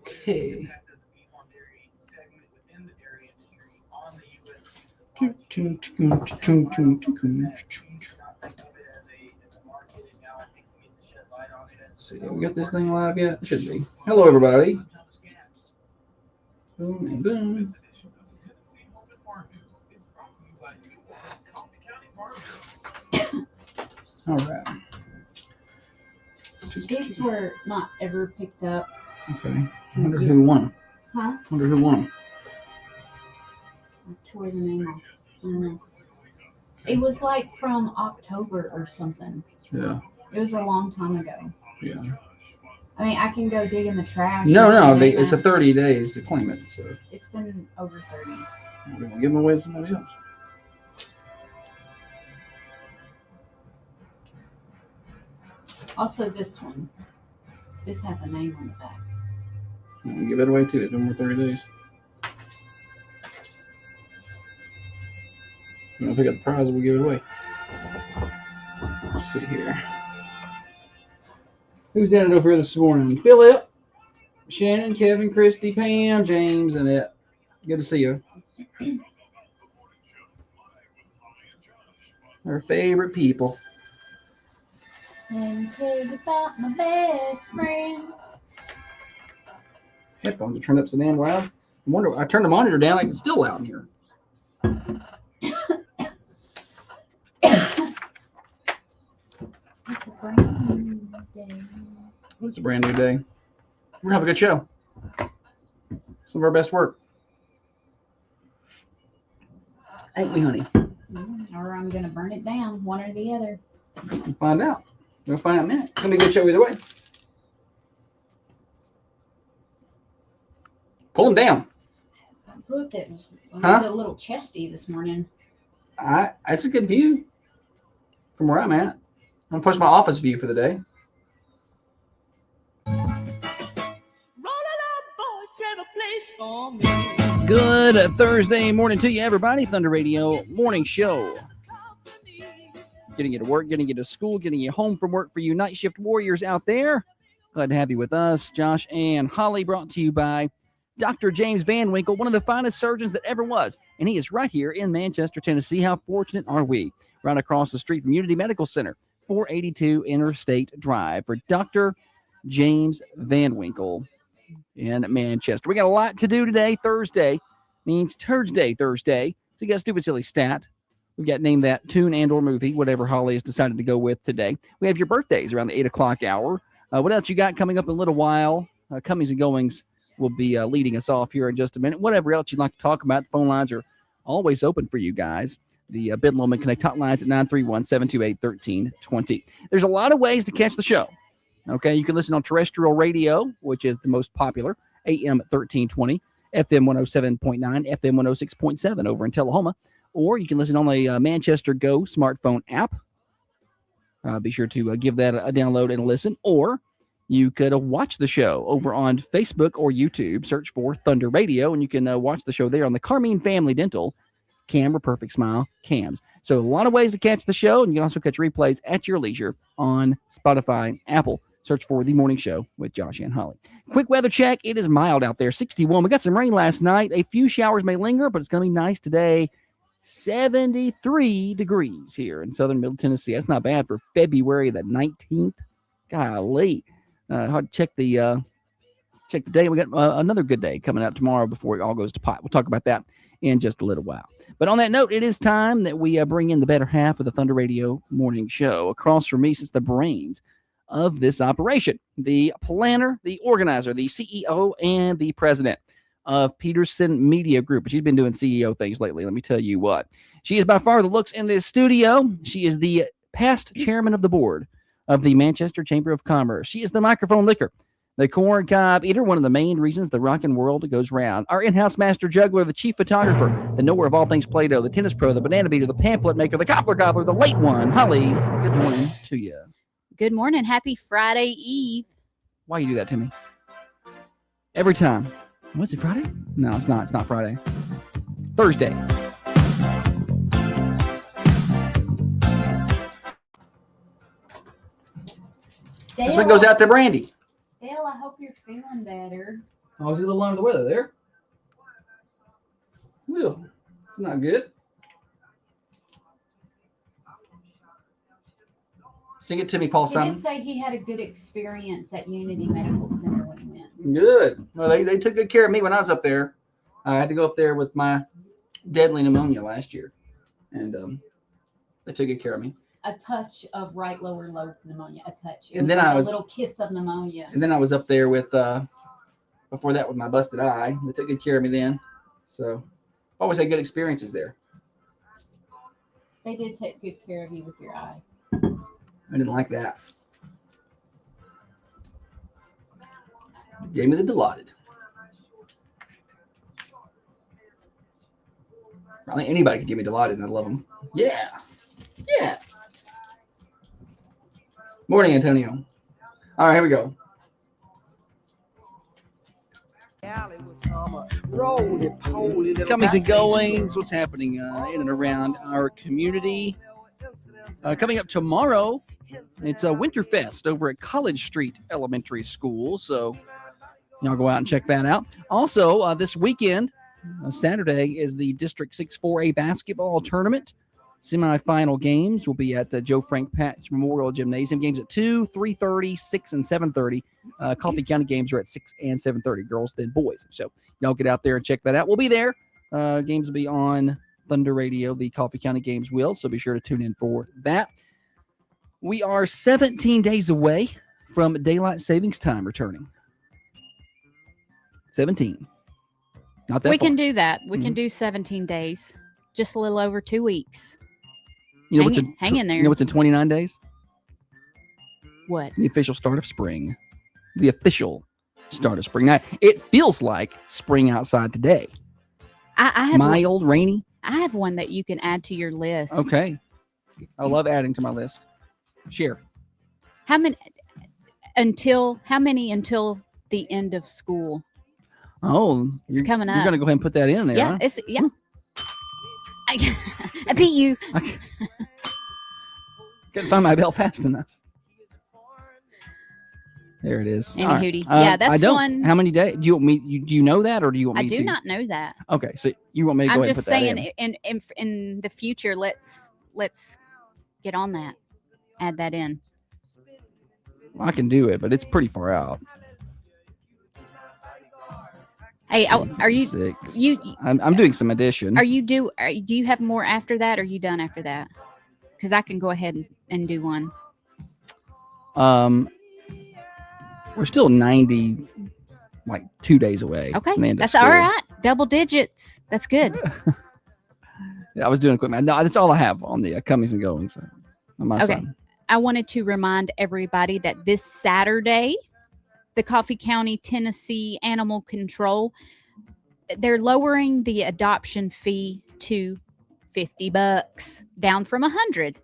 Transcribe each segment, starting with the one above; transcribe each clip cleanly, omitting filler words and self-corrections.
Okay. See, have we got this thing live yet? It should be. Hello, everybody. Boom and boom. All right. These were not ever picked up. Okay. I wonder who won. Huh? Wonder who won. I tore the name off. I don't know. It was like from October or something. Yeah. It was a long time ago. Yeah. I mean, I can go dig in the trash. No. It's a 30 days to claim it. So it's been over 30. we're gonna give them away to somebody else. Also, this one. This has a name on the back. We'll give it away too. It's been more 30 days. You want to pick up the prize, we'll give it away. Let's see here. Who's at it over here this morning? Philip, Shannon, Kevin, Christy, Pam, James, and it. Good to see you. Our favorite people. Let me tell you about my best friends. Headphones are turned upside down loud. I wonder. I turned the monitor down. Like it's still loud in here. It's a brand new day. It's a brand new day. We're gonna have a good show. Some of our best work. Ain't we, honey? Or I'm gonna burn it down, one or the other. We'll find out. We'll find out in a minute. It's gonna be a good show either way. Pull them down. I looked at it. I was a little chesty this morning. That's a good view from where I'm at. I'm gonna post my office view for the day. Good Thursday morning to you, everybody. Thunder Radio Morning Show. Getting you to work, getting you to school, getting you home from work for you night shift warriors out there. Glad to have you with us. Josh and Holly, brought to you by Dr. James Van Winkle, one of the finest surgeons that ever was. And he is right here in Manchester, Tennessee. How fortunate are we? Right across the street from Unity Medical Center, 482 Interstate Drive for Dr. James Van Winkle in Manchester. We got a lot to do today. Thursday means Thursday. So you got a stupid, silly stat. We've got name that tune and or movie, whatever Holly has decided to go with today. We have your birthdays around the 8 o'clock hour. What else you got coming up in a little while? Comings and goings will be leading us off here in just a minute. Whatever else you'd like to talk about, the phone lines are always open for you guys. The Ben Lomond Connect hotlines at 931-728-1320. There's a lot of ways to catch the show. Okay, you can listen on terrestrial radio, which is the most popular, AM 1320, FM 107.9, FM 106.7 over in Tullahoma. Or you can listen on the Manchester Go smartphone app. Be sure to give that a download and a listen. Or you could watch the show over on Facebook or YouTube. Search for Thunder Radio, and you can watch the show there on the Carmine Family Dental Camera Perfect Smile cams. So a lot of ways to catch the show, and you can also catch replays at your leisure on Spotify, Apple. Search for The Morning Show with Josh and Holly. Quick weather check. It is mild out there, 61. We got some rain last night. A few showers may linger, but it's going to be nice today. 73 degrees here in southern Middle Tennessee. That's not bad for February the 19th. Golly. Hard to check the day. We got another good day coming up tomorrow before it all goes to pot. We'll talk about that in just a little while. But on that note, it is time that we bring in the better half of the Thunder Radio Morning Show. Across from me sits the brains of this operation, the planner, the organizer, the CEO, and the president of Peterson Media Group. She's been doing CEO things lately, let me tell you what. She is by far the looks in this studio. She is the past chairman of the board of the Manchester Chamber of Commerce. She is the microphone licker, the corn cob eater, one of the main reasons the rockin' world goes round. Our in-house master juggler, the chief photographer, the knower of all things Play-Doh, the tennis pro, the banana beater, the pamphlet maker, the cobbler gobbler, the late one. Holly, good morning to you. Good morning. Happy Friday Eve. Why you do that to me? Every time. Was it Friday? No, it's not. It's not Friday. Thursday. This one goes out to Brandy. Dale, I hope you're feeling better. Oh, is it a little under the weather there? Well, it's not good. Sing it to me, Paul He Simon. did say he had a good experience at Unity Medical Center when he went. Good. Well, they took good care of me when I was up there. I had to go up there with my deadly pneumonia last year, and they took good care of me. A touch of right lower lobe pneumonia. A touch. It And was then like I a was- little kiss of pneumonia. And then I was up there with before that with my busted eye. They took good care of me then. So always had good experiences there. They did take good care of you with your eye. I didn't like that. Gave me the Dilaudid. I think anybody could give me Dilaudid and I love them. Yeah. Yeah. Morning, Antonio. All right, here we go. Comings and goings. What's happening in and around our community? Coming up tomorrow, it's a Winterfest over at College Street Elementary School. So y'all go out and check that out. Also, this weekend, Saturday, is the District 6 4A basketball tournament. Semifinal games will be at the Joe Frank Patch Memorial Gymnasium. Games at 2, 3:30, 6, and 7:30. Coffee County games are at 6 and 7:30, girls then boys. So y'all get out there and check that out. We'll be there. Games will be on Thunder Radio. The Coffee County games will, so be sure to tune in for that. We are 17 days away from daylight savings time returning. 17. Not that We far. can do that. We can do 17 days, just a little over 2 weeks. You know what's hang in there. You know what's in 29 days? What? The official start of spring. The official start of spring. Now, it feels like spring outside today. I have Mild, rainy. I have one that you can add to your list. Okay. I love adding to my list. Share. How many until the end of school? Oh, It's coming You're up. going to go ahead and put that in there, Yeah, huh? it's I, I beat you. Couldn't find my bell fast enough. There it is. Any All right. hootie. Yeah, that's I don't. one- How many days? Do you want me? Do you know that, or do you want I me do to? not know that. Okay, so you want me to go I'm ahead and just put that saying in? in the future, let's get on that. Add that in. I can do it, but it's pretty far out. Hey, are you 6. you- I'm doing some addition. do you have more after that? Or are you done after that? Because I can go ahead and do one. We're still 90, like 2 days away. Okay, from the end of that's all school. right. Double digits. That's good. Yeah, I was doing quick math. No, that's all I have on the comings and goings on my Okay. side. I wanted to remind everybody that this Saturday, the Coffee County, Tennessee Animal Control, they're lowering the adoption fee to $50, down from $100.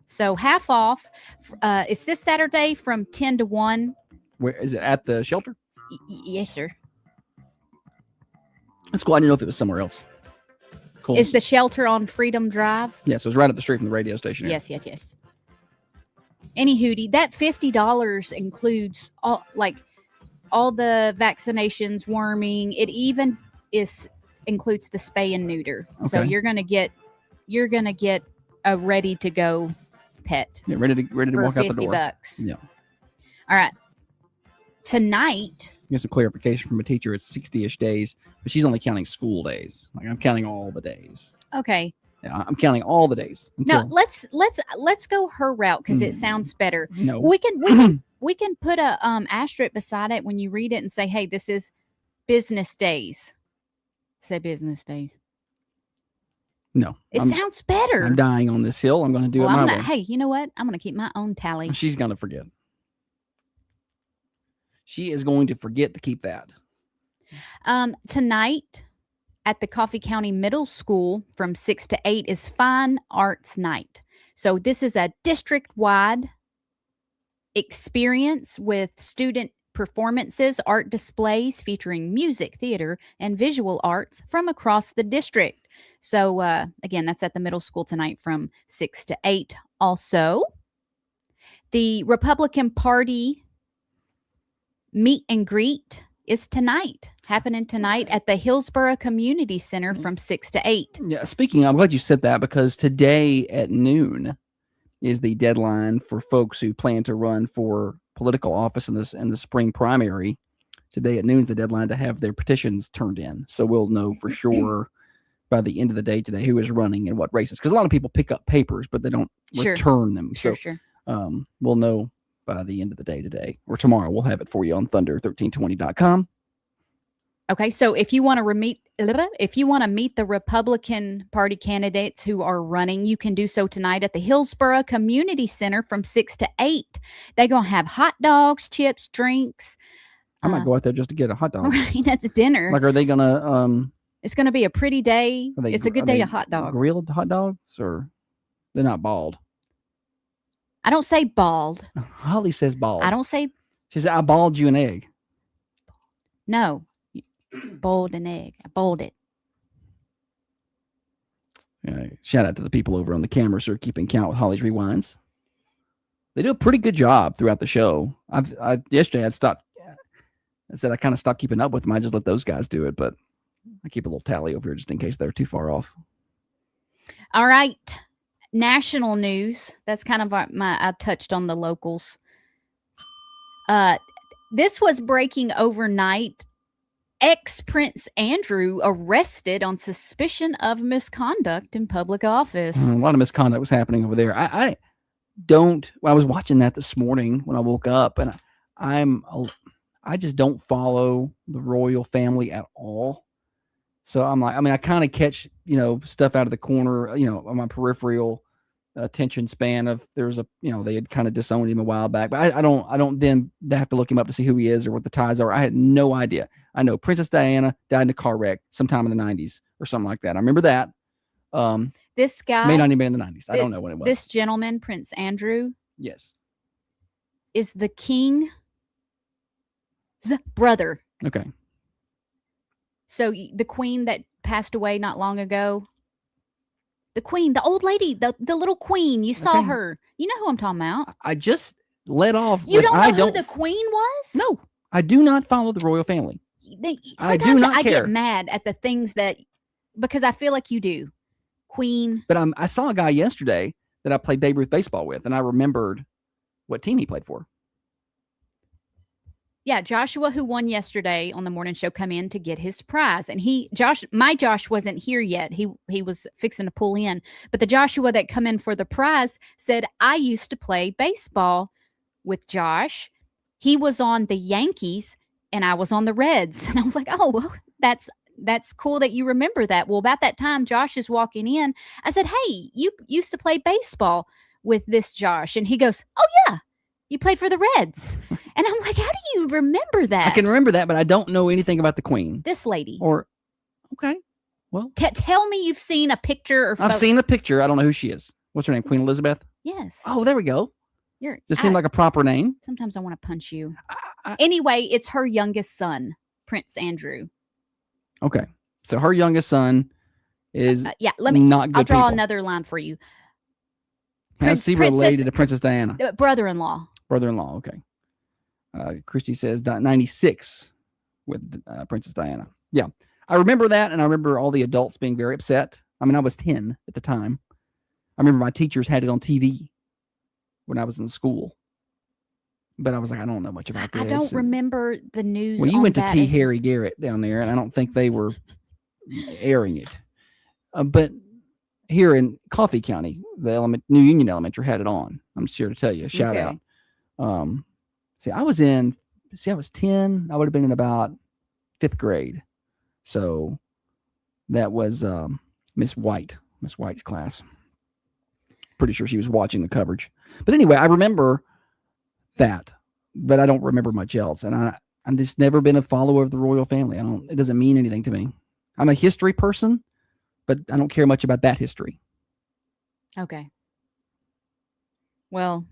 So half off. It's this Saturday from 10 to 1. Where is it at the shelter? Yes, sir. That's cool. I didn't know if it was somewhere else. Cool. Is the shelter on Freedom Drive? Yeah, so it's right up the street from the radio station. Yes. Any hootie, that $50 includes all the vaccinations, worming. It even includes the spay and neuter. So Okay. you're gonna get a ready to go pet Yeah, ready to for walk out the door. $50. Yeah. All right. Tonight, Get some clarification from a teacher. It's 60-ish days, but she's only counting school days. Like I'm counting all the days. okay. Yeah, I'm counting all the days. No, Until, let's go her route because it Mm. sounds better. no. We can put a asterisk beside it when you read it and say, hey, this is business days. Say business days. No. It sounds better. I'm dying on this hill. I'm going to do Well, it my I'm way. gonna, hey, you know what? I'm gonna keep my own tally. She's going to forget. She is going to forget to keep that. Tonight at the Coffee County Middle School from 6 to 8 is Fine Arts Night. So this is a district-wide experience with student performances, art displays featuring music, theater, and visual arts from across the district. So again, that's at the middle school tonight from 6 to 8. Also, the Republican Party meet and greet is tonight, happening tonight at the Hillsborough Community Center from 6 to 8. Yeah, speaking of, I'm glad you said that because today at noon is the deadline for folks who plan to run for political office in the spring primary. Today at noon is the deadline to have their petitions turned in. So we'll know for sure by the end of the day today who is running and what races. Because a lot of people pick up papers, but they don't return them. Sure. We'll know by the end of the day today or tomorrow. We'll have it for you on thunder1320.com. Okay, so if you want to meet the Republican Party candidates who are running, you can do so tonight at the Hillsborough Community Center from 6 to 8. They're going to have hot dogs, chips, drinks. I might go out there just to get a hot dog. Right, that's dinner. Like, are they going to... it's going to be a pretty day. It's a good day to hot dog. Grilled hot dogs, or they're not bald? I don't say bald. Holly says bald. I don't say... She said, I balled you an egg. No. Boiled an egg. I boiled it. Shout out to the people over on the cameras who are keeping count with Holly's Rewinds. They do a pretty good job throughout the show. Yesterday I said I kind of stopped keeping up with them. I just let those guys do it, but I keep a little tally over here just in case they're too far off. All right. National news. That's kind of I touched on the locals. This was breaking overnight. Ex-Prince Andrew arrested on suspicion of misconduct in public office. A lot of misconduct was happening over there. I was watching that this morning when I woke up, and I just don't follow the royal family at all. So I kind of catch, stuff out of the corner, on my peripheral attention span of they had kind of disowned him a while back, but I don't then have to look him up to see who he is or what the ties are. I had no idea. I know Princess Diana died in a car wreck sometime in the 90s or something like that. I remember that. This guy may not even been in the 90s. I don't know when it was. This gentleman, Prince Andrew, yes, is the king's brother. Okay. So the queen that passed away not long ago, the queen, the old lady, the little queen, you saw her. You know who I'm talking about. I just let off. You don't know who the queen was? No, I do not follow the royal family. I do not care. Get mad at the things because I feel like you do. Queen. But I saw a guy yesterday that I played Babe Ruth baseball with, and I remembered what team he played for. Yeah, Joshua, who won yesterday on the morning show, come in to get his prize. And Josh wasn't here yet. He was fixing to pull in. But the Joshua that come in for the prize said, I used to play baseball with Josh. He was on the Yankees and I was on the Reds. And I was like, oh, well, that's cool that you remember that. Well, about that time, Josh is walking in. I said, hey, you used to play baseball with this Josh. And he goes, oh, yeah, you played for the Reds. And I'm like, how do you remember that? I can remember that, but I don't know anything about the queen. This lady. Okay. Well. Tell me you've seen a picture or photo. I've seen a picture. I don't know who she is. What's her name? Queen Elizabeth? Yes. Oh, there we go. Does it seem like a proper name? Sometimes I want to punch you. Anyway, it's her youngest son, Prince Andrew. Okay. So her youngest son is not good I'll draw people. Another line for you. Is he related to Princess Diana? Brother-in-law. Brother-in-law, okay. Christy says 96 with Princess Diana. Yeah. I remember that, and I remember all the adults being very upset. I mean, I was 10 at the time. I remember my teachers had it on TV when I was in school. But I was like, I don't know much about this. I don't remember the news. Well, you went to T. Harry Garrett down there, and I don't think they were airing it. But here in Coffee County, the New Union Elementary had it on. I'm sure to tell you. Shout out. I was 10. I would have been in about 5th grade. So that was Miss White's class. Pretty sure she was watching the coverage. But anyway, I remember that, but I don't remember much else. And I'm just never been a follower of the royal family. It doesn't mean anything to me. I'm a history person, but I don't care much about that history. Okay. Well,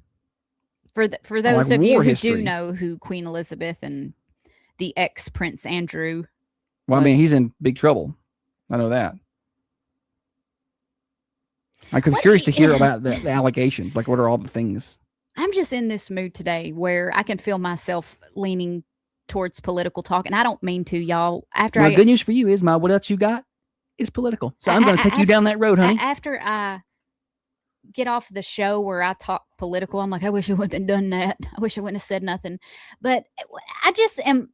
for those of you who do know who Queen Elizabeth and the ex-Prince Andrew. Well, I mean, he's in big trouble. I know that. I'm curious to hear about the allegations. Like, what are all the things? I'm just in this mood today where I can feel myself leaning towards political talk, and I don't mean to, y'all. After Well, good news for you is what else you got is political. So I'm going to take you down that road, honey. After I get off the show where I talk political, I'm like, I wish I wouldn't have done that. I wish I wouldn't have said nothing. But I just am.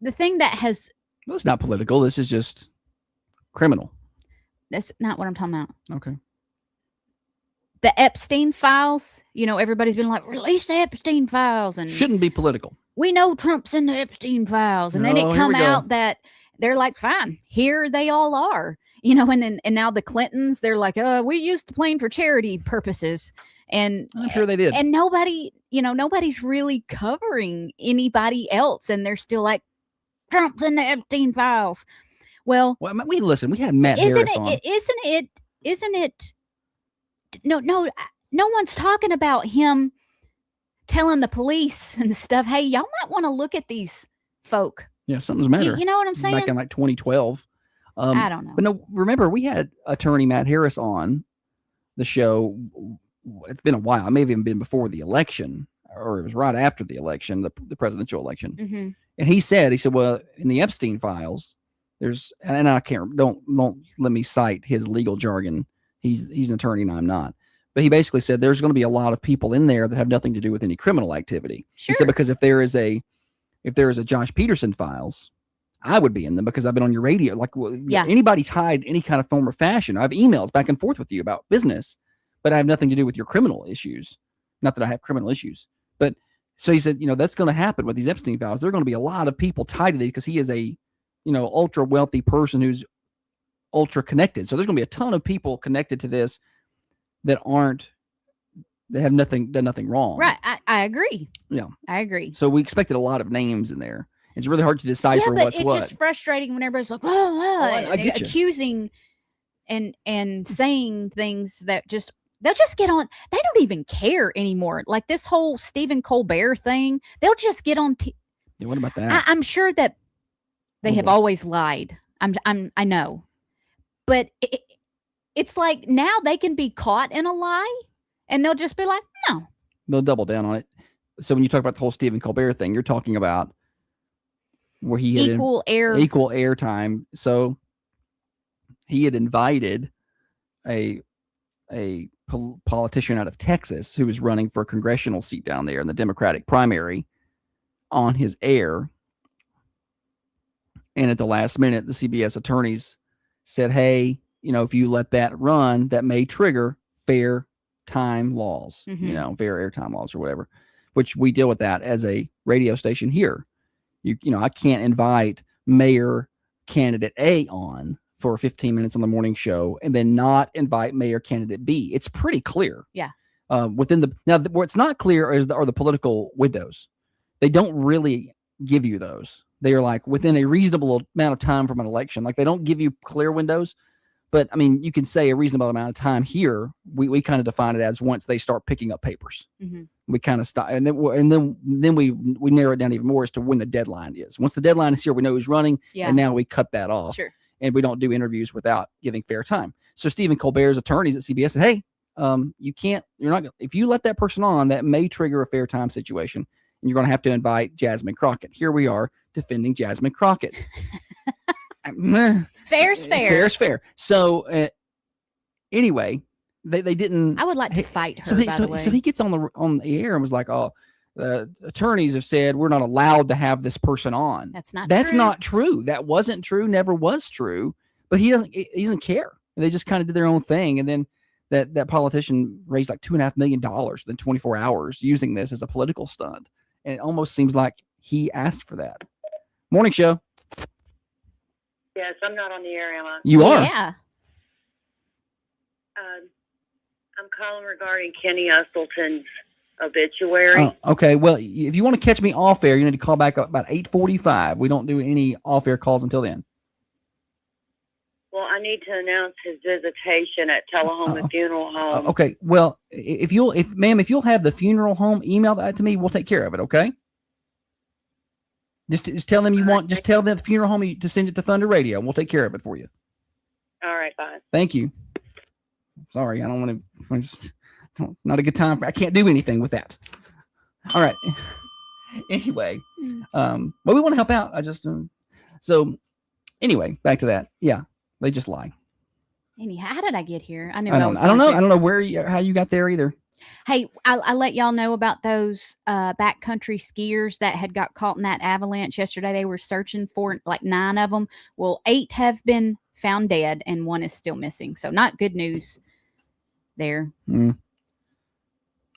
The thing that has. Well, it's not political. This is just criminal. That's not what I'm talking about. Okay. The Epstein files, everybody's been like, release the Epstein files. And shouldn't be political. We know Trump's in the Epstein files. And then it come out that they're like, fine, here they all are. And now the Clintons, they're like, we used the plane for charity purposes. And I'm sure they did. And nobody, nobody's really covering anybody else. And they're still like, Trump's in the Epstein files. Well, we had Matt Harris on. Isn't it? No one's talking about him telling the police and stuff, hey, y'all might want to look at these folk. Yeah, something's the matter. You know what I'm saying? Back in like 2012. I don't know. But no, remember, we had attorney Matt Harris on the show. It's been a while. It may have even been before the election, or it was right after the election, the presidential election. Mm-hmm. And he said, well, in the Epstein files, there's, and I can't, don't let me cite his legal jargon. He's an attorney and I'm not. But he basically said there's going to be a lot of people in there that have nothing to do with any criminal activity. Sure. He said, because if there is a Josh Peterson files, I would be in them because I've been on your radio. Like, anybody's hide any kind of form or fashion. I have emails back and forth with you about business, but I have nothing to do with your criminal issues. Not that I have criminal issues, but so he said, that's going to happen with these Epstein files. There are going to be a lot of people tied to these because he is a, ultra wealthy person who's ultra connected. So there's going to be a ton of people connected to this that have done nothing wrong. Right. I agree. Yeah. I agree. So we expected a lot of names in there. It's really hard to decipher what's what. It's just frustrating when everybody's like, I get accusing and saying things that they'll just get on. They don't even care anymore. Like this whole Stephen Colbert thing, they'll just get on. Yeah, what about that? I'm sure that they have always lied. I know, but it's like now they can be caught in a lie, and they'll just be like, no. They'll double down on it. So when you talk about the whole Stephen Colbert thing, you're talking about where he had equal air time. So he had invited a politician out of Texas who was running for a congressional seat down there in the Democratic primary on his air. And at the last minute, the CBS attorneys said, hey, if you let that run, that may trigger fair time laws, fair airtime laws or whatever, which we deal with that as a radio station here. I can't invite mayor candidate A on for 15 minutes on the morning show and then not invite mayor candidate B. It's pretty clear. Yeah. Where it's not clear are the political windows. They don't really give you those. They are like within a reasonable amount of time from an election. Like they don't give you clear windows, but I mean, you can say a reasonable amount of time here. We kind of define it as once they start picking up papers. Mm-hmm. We kind of stop, and then we narrow it down even more as to when the deadline is. Once the deadline is here, we know who's running, and now we cut that off. Sure. And we don't do interviews without giving fair time. So Stephen Colbert's attorneys at CBS said, hey, if you let that person on, that may trigger a fair time situation. And you're going to have to invite Jasmine Crockett. Here we are defending Jasmine Crockett. Fair's fair. Fair's fair. So anyway, they didn't. I would like to fight her, by the way. So he gets on the air and was like, oh, the attorneys have said we're not allowed to have this person on. That's not true. That wasn't true. Never was true. But he doesn't care. They just kind of did their own thing. And then that politician raised like $2.5 million within 24 hours using this as a political stunt. And it almost seems like he asked for that. Morning show. Yes, I'm not on the air, am I? You are. Yeah. I'm calling regarding Kenny Usselton's obituary. Oh, okay. Well, if you want to catch me off air, you need to call back up about 8:45. We don't do any off air calls until then. Well, I need to announce his visitation at Tullahoma Funeral Home. Okay. Well, if you'll have the funeral home email that to me, we'll take care of it. Okay. Just tell them tell them at the funeral home to send it to Thunder Radio, and we'll take care of it for you. All right. Bye. Thank you. Sorry, I don't want to. Not a good time. I can't do anything with that. All right. Anyway, Mm. but we want to help out. I just so anyway, back to that. Yeah, they just lie. Anyhow, how did I get here? I knew I was don't going know. to. I don't know how you got there either. Hey, I'll let y'all know about those backcountry skiers that had got caught in that avalanche yesterday. They were searching for like 9 of them. Well, 8 have been found dead and 1 is still missing. So not good news there.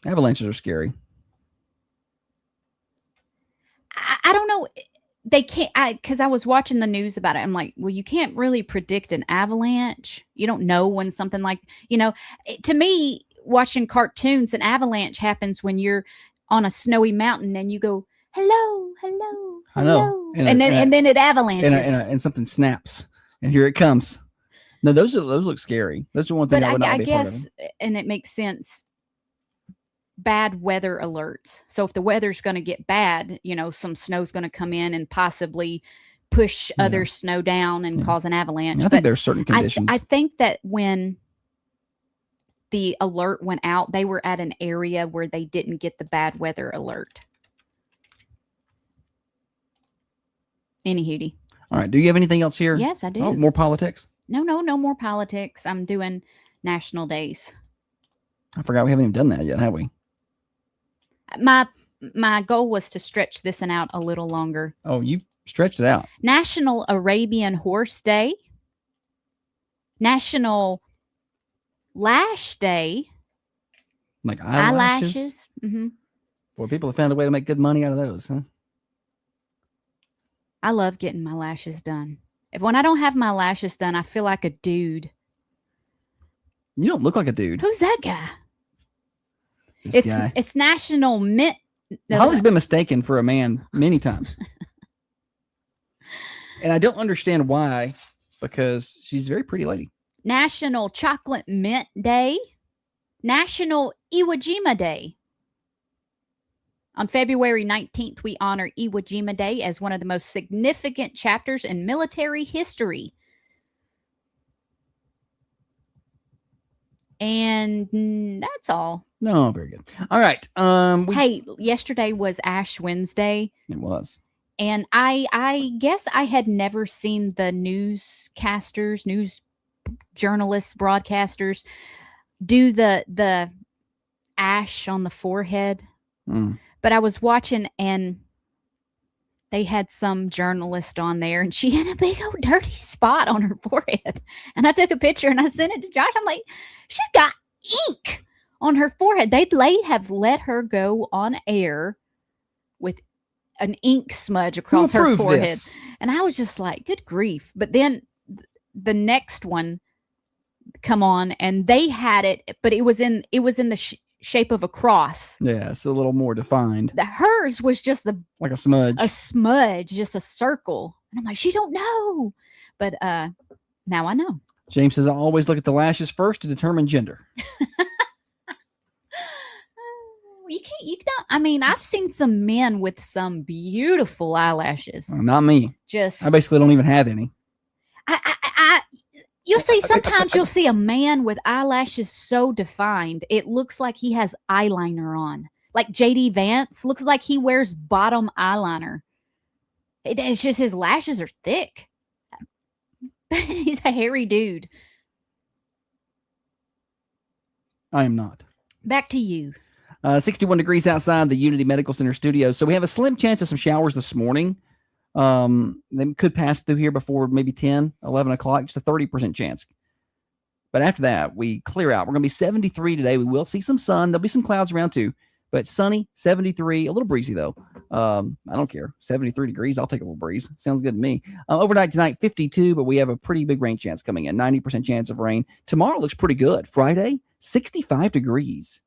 Avalanches are scary. I don't know. They can't, because I was watching the news about it. I'm like, well, you can't really predict an avalanche. You don't know when something like, to me, watching cartoons, an avalanche happens when you're on a snowy mountain and you go, hello, hello, I know. hello. And then it avalanches. And something snaps, and here it comes. No, those look scary. That's the one thing But I would not I be a part of. guess, and it makes sense, bad weather alerts. So if the weather's going to get bad, some snow's going to come in and possibly push other snow down and cause an avalanche. I think there are certain conditions. I think that when the alert went out, they were at an area where they didn't get the bad weather alert. Anywho. All right. Do you have anything else here? Yes, I do. Oh, more politics? No more politics. I'm doing national days. I forgot we haven't even done that yet, have we? My goal was to stretch this one out a little longer. Oh, you stretched it out. National Arabian Horse Day. National Lash Day. Like eyelashes? Mm-hmm. Boy, people have found a way to make good money out of those, huh? I love getting my lashes done. When I don't have my lashes done, I feel like a dude. You don't look like a dude. Who's that guy? This guy. It's National Mint. Holly's been mistaken for a man many times. And I don't understand why, because she's a very pretty lady. National Chocolate Mint Day. National Iwo Jima Day. On February 19th, we honor Iwo Jima Day as one of the most significant chapters in military history. And that's all. No, very good. All right. Hey, yesterday was Ash Wednesday. It was. And I guess I had never seen the newscasters, news journalists, broadcasters do the ash on the forehead. But I was watching and they had some journalist on there and she had a big old dirty spot on her forehead. And I took a picture and I sent it to Josh. I'm like, she's got ink on her forehead. They'd have let her go on air with an ink smudge across her forehead. This? And I was just like, good grief. But then the next one come on and they had it, but it was in the shape of a cross. Yeah, it's a little more defined. Hers was just like a smudge. Just a circle. And I'm like, she don't know. But now I know. James says, I always look at the lashes first to determine gender. I've seen some men with some beautiful eyelashes. Not me. I basically don't even have any. You'll see, sometimes you'll see a man with eyelashes so defined, it looks like he has eyeliner on. Like J.D. Vance looks like he wears bottom eyeliner. It's just his lashes are thick. He's a hairy dude. I am not. Back to you. 61 degrees outside the Unity Medical Center studio. So we have a slim chance of some showers this morning. They could pass through here before maybe 10, 11 o'clock, just a 30% chance. But after that, we clear out. We're going to be 73 today. We will see some sun. There'll be some clouds around too, but sunny, 73, a little breezy though. I don't care. 73 degrees. I'll take a little breeze. Sounds good to me. Overnight tonight, 52, but we have a pretty big rain chance coming in, 90% chance of rain. Tomorrow looks pretty good. Friday, 65 degrees.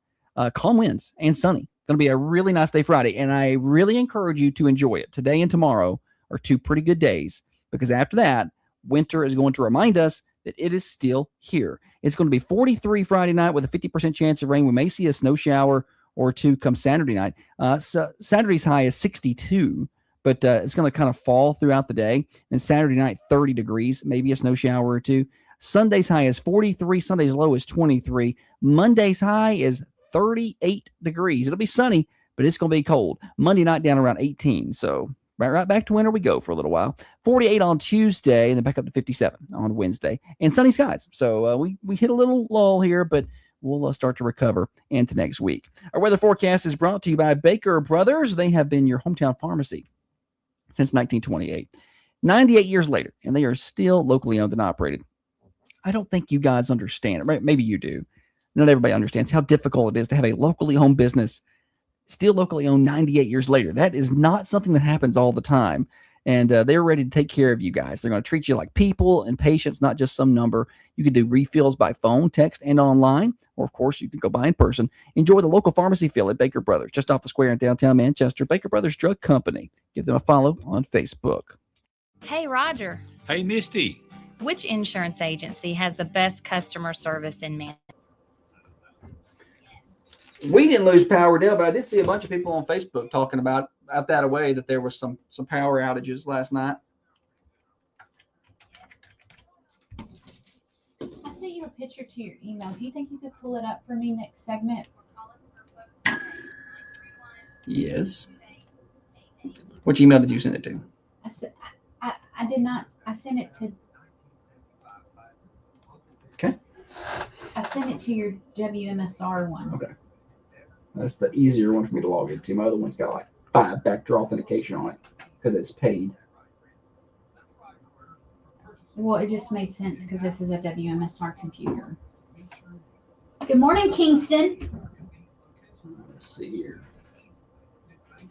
Calm winds and sunny. Going to be a really nice day Friday, and I really encourage you to enjoy it. Today and tomorrow are 2 pretty good days, because after that, winter is going to remind us that it is still here. It's going to be 43 Friday night with a 50% chance of rain. We may see a snow shower or 2 come Saturday night. So Saturday's high is 62, but it's going to kind of fall throughout the day. And Saturday night, 30 degrees, maybe a snow shower or 2. Sunday's high is 43. Sunday's low is 23. Monday's high is 38 degrees. It'll be sunny, but it's going to be cold. Monday night down around 18. So right back to winter we go for a little while. 48 on Tuesday, and then back up to 57 on Wednesday, and sunny skies. So we hit a little lull here, but we'll start to recover into next week. Our weather forecast is brought to you by Baker Brothers. They have been your hometown pharmacy since 1928. 98 years later, and they are still locally owned and operated. I don't think you guys understand it. Right? Maybe you do. Not everybody understands how difficult it is to have a locally owned business still locally owned 98 years later. That is not something that happens all the time. And they're ready to take care of you guys. They're going to treat you like people and patients, not just some number. You can do refills by phone, text, and online. Or, of course, you can go by in person. Enjoy the local pharmacy feel at Baker Brothers, just off the square in downtown Manchester. Baker Brothers Drug Company. Give them a follow on Facebook. Hey, Roger. Hey, Misty. Which insurance agency has the best customer service in Manchester? We didn't lose power, Dale, but I did see a bunch of people on Facebook talking about out that way that there was some power outages last night. I sent you a picture to your email. Do you think you could pull it up for me next segment? Yes. Which email did you send it to? I did not. I sent it to. Okay. I sent it to your WMSR one. Okay. That's the easier one for me to log into. My other one's got like 5-factor authentication on it because it's paid. Well, it just made sense because this is a WMSR computer. Good morning, Kingston. Let's see here.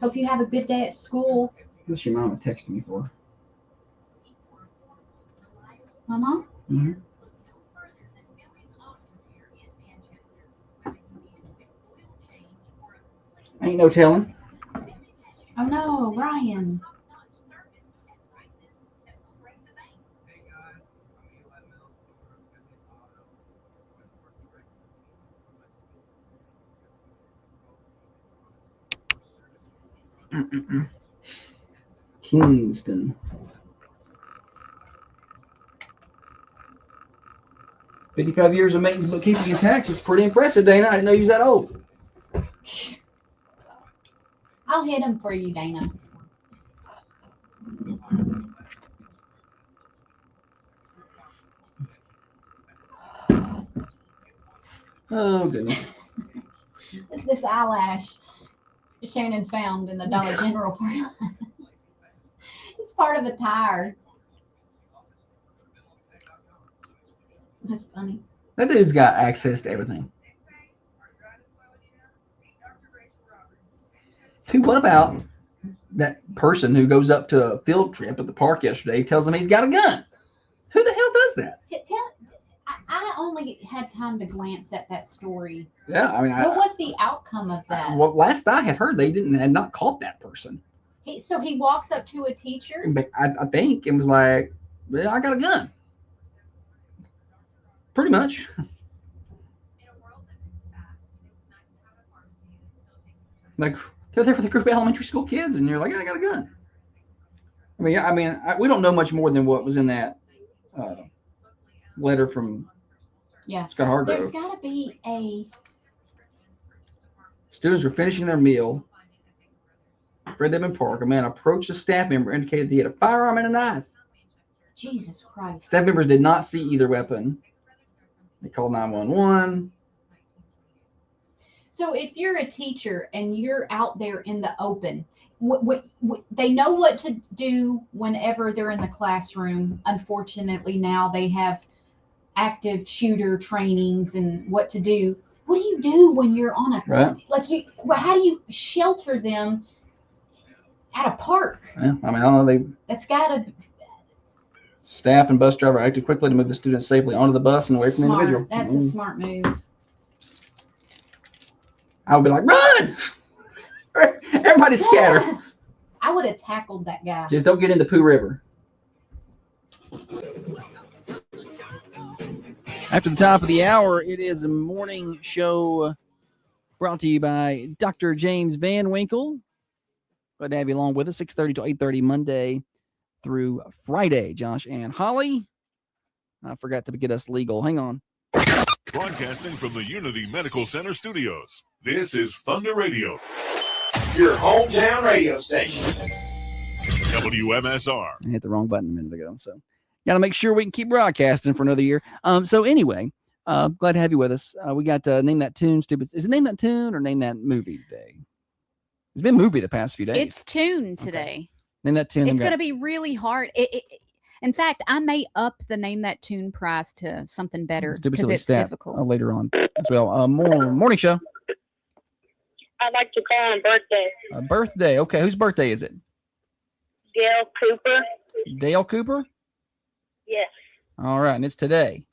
Hope you have a good day at school. What's your mama texting me for? Mama? Mm-hmm. Ain't no telling. Oh no, Ryan. Kingston. 55 years of maintenance bookkeeping and taxes. Pretty impressive, Dana. I didn't know you was that old. I'll hit him for you, Dana. Oh, goodness. This eyelash Shannon found in the Dollar General parking lot. It's part of a tire. That's funny. That dude's got access to everything. Hey, what about that person who goes up to a field trip at the park yesterday, tells him he's got a gun? Who the hell does that? I only had time to glance at that story. Yeah, I mean, What was the outcome of that? well, last I had heard, they had not caught that person. So he walks up to a teacher. But I think it was like, well, I got a gun. Pretty much. Like, they're there for the group of elementary school kids, and you're like, I got a gun. I mean, we don't know much more than what was in that letter from Scott Hargrove. There's got to be a. Students were finishing their meal. Fred Edmund Park. A man approached a staff member, indicated that he had a firearm and a knife. Jesus Christ. Staff members did not see either weapon. They called 911. So if you're a teacher and you're out there in the open, they know what to do whenever they're in the classroom. Unfortunately, now they have active shooter trainings and what to do. What do you do when you're on a how do you shelter them at a park? Yeah, I mean, I don't know. That's got to. Staff and bus driver acted quickly to move the students safely onto the bus and away from the individual. That's a smart move. I would be like, run! Everybody scatter. I would have tackled that guy. Just don't get into Pooh River. After the top of the hour, it is a morning show brought to you by Dr. James Van Winkle. Glad to have you along with us, 6:30 to 8:30 Monday through Friday. Josh and Holly. I forgot to get us legal. Hang on. Broadcasting from the Unity Medical Center studios, this is Thunder Radio. Your hometown radio station. WMSR. I hit the wrong button a minute ago. So got to make sure we can keep broadcasting for another year. So anyway, glad to have you with us. We got Name That Tune, Stupid. Is it Name That Tune or Name That Movie today? It's been movie the past few days. It's Tune today. Okay. Name That Tune. It's going to be really hard. In fact, I may up the Name That Tune prize to something better Stupid because Silly it's Stat, difficult. later on as well. Morning show. I'd like to call on birthday. Birthday. Okay, whose birthday is it? Gail Cooper. Dale Cooper? Yes. All right, and it's today.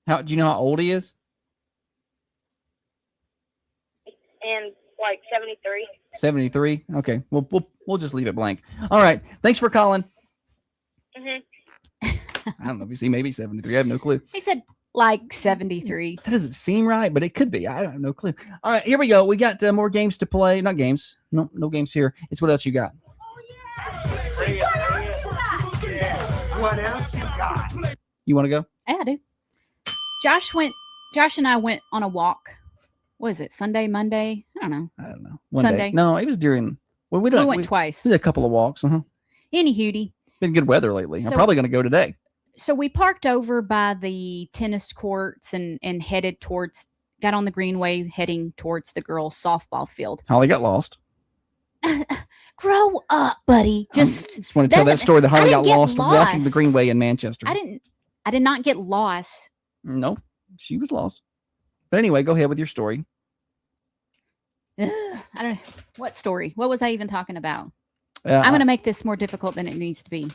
Do you know how old he is? And like 73. 73. Okay, we'll just leave it blank. All right, thanks for calling. Mm-hmm. I don't know if you see, maybe 73. I have no clue. He said like 73. That doesn't seem right, but it could be. I have no clue. All right, here we go. We got more games to play. Not games. No games here. It's what else you got? What else you got? You want to go? Yeah, I do. Josh and I went on a walk. What is it? Sunday, Monday? I don't know. I don't know. One Sunday. day. No, it was during. Well, We went twice. We did a couple of walks. Any hootie. Been good weather lately. I'm So- probably going to go today. So we parked over by the tennis courts and got on the greenway heading towards the girls' softball field. Holly got lost. Grow up, buddy. Just want to tell that story that Holly got didn't get lost walking the lost. greenway in Manchester. I did not get lost. No, she was lost. But anyway, go ahead with your story. I don't know. What story? What was I even talking about? I'm I'm going to make this more difficult than it needs to be.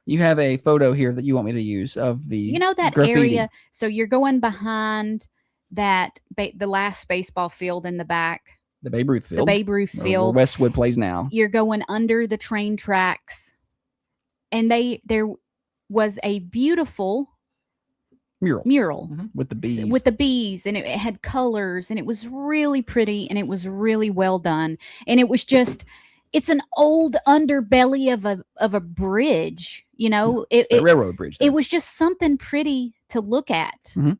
You have a photo here that you want me to use of the You know that graffiti. area? So you're going behind that the last baseball field in the back, The Babe Ruth field. the Babe Ruth where field. Westwood plays now. You're going under the train tracks, and there was a beautiful mural With the bees. with the bees, and it had colors, and it was really pretty, and it was really well done, and it was just. It's an old underbelly of a bridge, you know. It's the railroad bridge. It was just something pretty to look at. Mhm.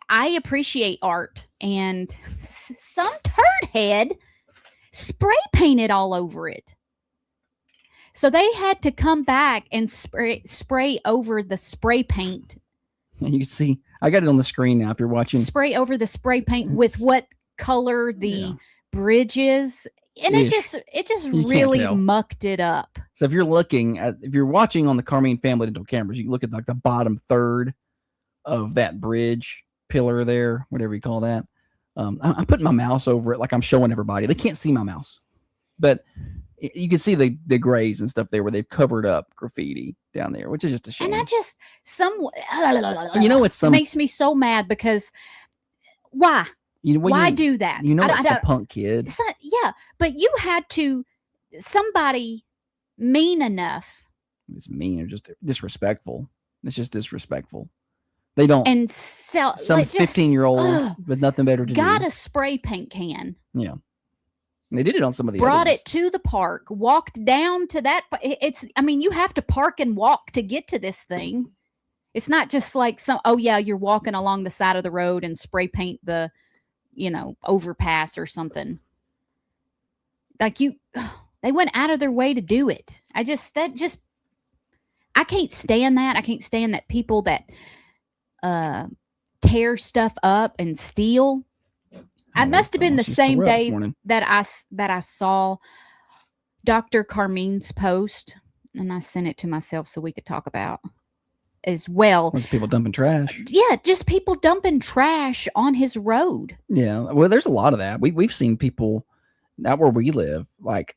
I appreciate art, and some turd head spray painted all over it. So they had to come back and spray over the spray paint. You can see. I got it on the screen now. If you're watching, Spray over the spray paint with what color the Yeah. bridge is. And Ish. it just You can't really tell. mucked it up. so if you're watching on the Carmine Family Dental cameras, you can look at like the bottom third of that bridge pillar there, whatever you call that. I'm putting my mouse over it like I'm showing everybody. They can't see my mouse, but you can see the grays and stuff there where they've covered up graffiti down there, which is just a shame. And I just You know, it's it some. makes me so mad because why? Why you, do that? You know, I it's a punk kid. yeah, but you had to somebody mean enough It's mean or just disrespectful. It's just disrespectful. They don't. and sell Some like, just 15-year-old ugh, with nothing better to got do. a spray paint can, Yeah. And they did it on some of the brought others. it to the park, walked down to that. It's I mean, you have to park and walk to get to this thing. It's not just like you're walking along the side of the road and spray paint the overpass or something. Like they went out of their way to do it. I can't stand that. I can't stand that people that tear stuff up and steal. It must have been the She's same tore up this day morning. that I saw Dr. Carmine's post, and I sent it to myself so we could talk about as well. There's people dumping trash. Yeah, just people dumping trash on his road. Yeah. Well, there's a lot of that. We've seen people out where we live, like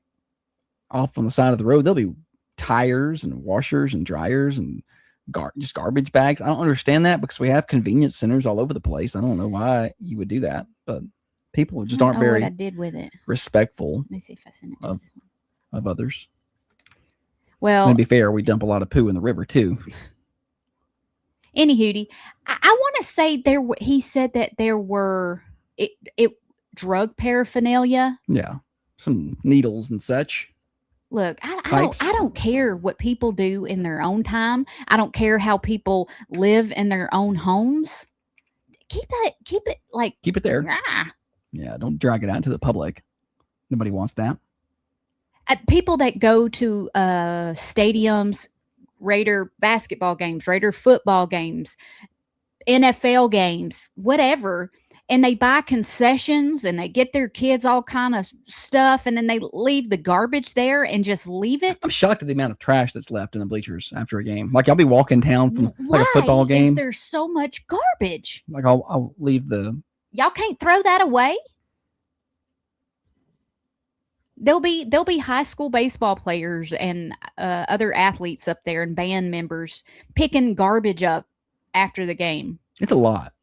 off on the side of the road. There'll be tires and washers and dryers and just garbage bags. I don't understand that because we have convenience centers all over the place. I don't know why you would do that, but people just I aren't don't know very what I did with it. respectful Let me see if I sent it to Of- this one. of others. Well, And to be fair, we dump a lot of poo in the river too. anywho, I want to say he said that there were drug paraphernalia. Yeah. Some needles and such. Look, Pipes. I don't care what people do in their own time. I don't care how people live in their own homes. Keep it like Keep it there. ah, Yeah, don't drag it out into the public. Nobody wants that. People that go to stadiums, Raider basketball games, Raider football games, NFL games, whatever, and they buy concessions and they get their kids all kind of stuff, and then they leave the garbage there and just leave it. I'm shocked at the amount of trash that's left in the bleachers after a game. Like I'll be walking down from like a football Why game. is there so much garbage? Like I'll leave the. Y'all can't throw that away. There'll be high school baseball players and other athletes up there and band members picking garbage up after the game. It's a lot.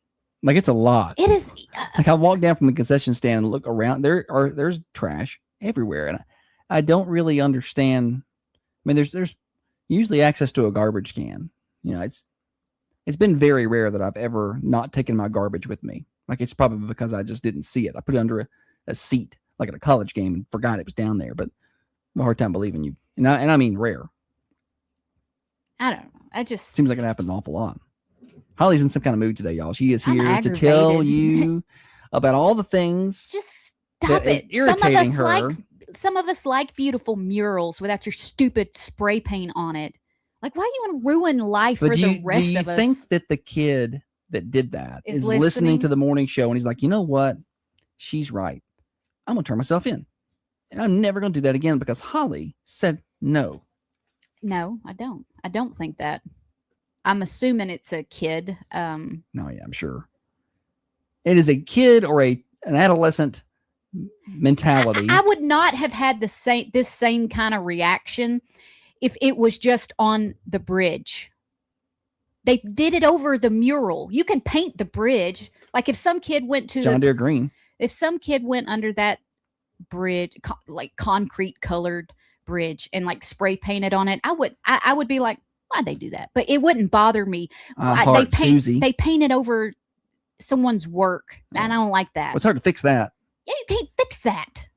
Like it's a lot. It is. Like I walk down from the concession stand and look around. There's trash everywhere, and I don't really understand. I mean, there's usually access to a garbage can. You know, it's been very rare that I've ever not taken my garbage with me. Like it's probably because I just didn't see it. I put it under a seat, like at a college game, and forgot it was down there. But I have a hard time believing you. And I mean rare. I don't know. I just Seems like it happens an awful lot. Holly's in some kind of mood today, y'all. She is I'm here to tell aggravated. you about all the things. just stop that is it. irritating her. Some of us like beautiful murals without your stupid spray paint on it. Like, why do you want to ruin life But for do the you rest of think us? that the kid that did that Is is listening listening? to the morning show and he's like, you know what? She's right. I'm going to turn myself in. And I'm never going to do that again because Holly said no. No, I don't. I don't think that. I'm assuming it's a kid. No, yeah, I'm sure. It is a kid or an adolescent mentality. I would not have had this same kind of reaction if it was just on the bridge. They did it over the mural. You can paint the bridge. Like if some kid went to John Deere Green. if some kid went under that bridge, like concrete colored bridge, and like spray painted on it, I would be like, why'd they do that? But it wouldn't bother me. Heart Susie. They painted over someone's work, Yeah. and I don't like that. Well, it's hard to fix that. Yeah, you can't fix that.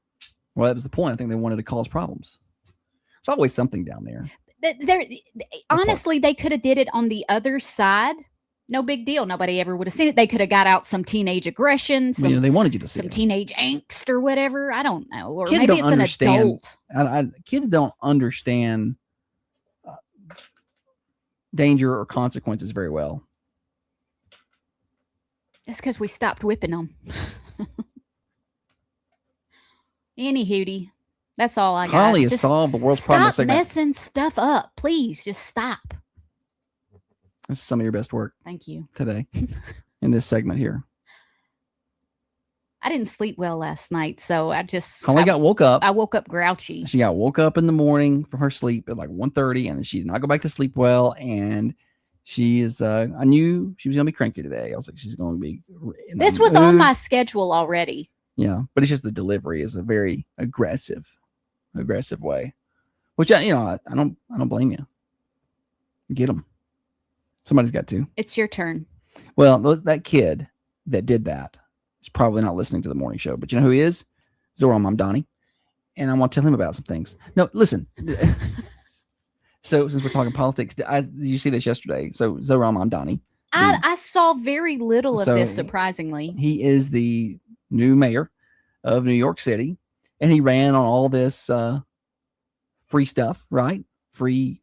Well, that was the point. I think they wanted to cause problems. There's always something down there. Honestly, they could have did it on the other side. No big deal. Nobody ever would have seen it. They could have got out some teenage aggression, You know, they wanted you to see some it. teenage angst or whatever. I don't know. Or Kids maybe don't it's an understand. adult. Kids don't understand danger or consequences very well. That's because we stopped whipping them. Any hootie. That's all I got. Holly has Just solved the world's problem. stop messing stuff up. Please, just stop. This is some of your best work Thank you. today in this segment here. I didn't sleep well last night, so Holly woke up. I woke up grouchy. She woke up in the morning from her sleep at like 1:30, and then she did not go back to sleep well. And she is, I knew she was going to be cranky today. I was like, she's going to be. in the This was on mood. my schedule already. Yeah, but it's just the delivery is a very aggressive way, which I don't blame you. Get them. Somebody's got to. It's your turn. Well, that kid that did that is probably not listening to the morning show, but you know who he is? Zoran Mamdani, and I want to tell him about some things. No, listen. So since we're talking politics, did you see this yesterday? So Zoran Mamdani, I saw very little of So- this, surprisingly. he is the new mayor of New York City, and he ran on all this free stuff, right? Free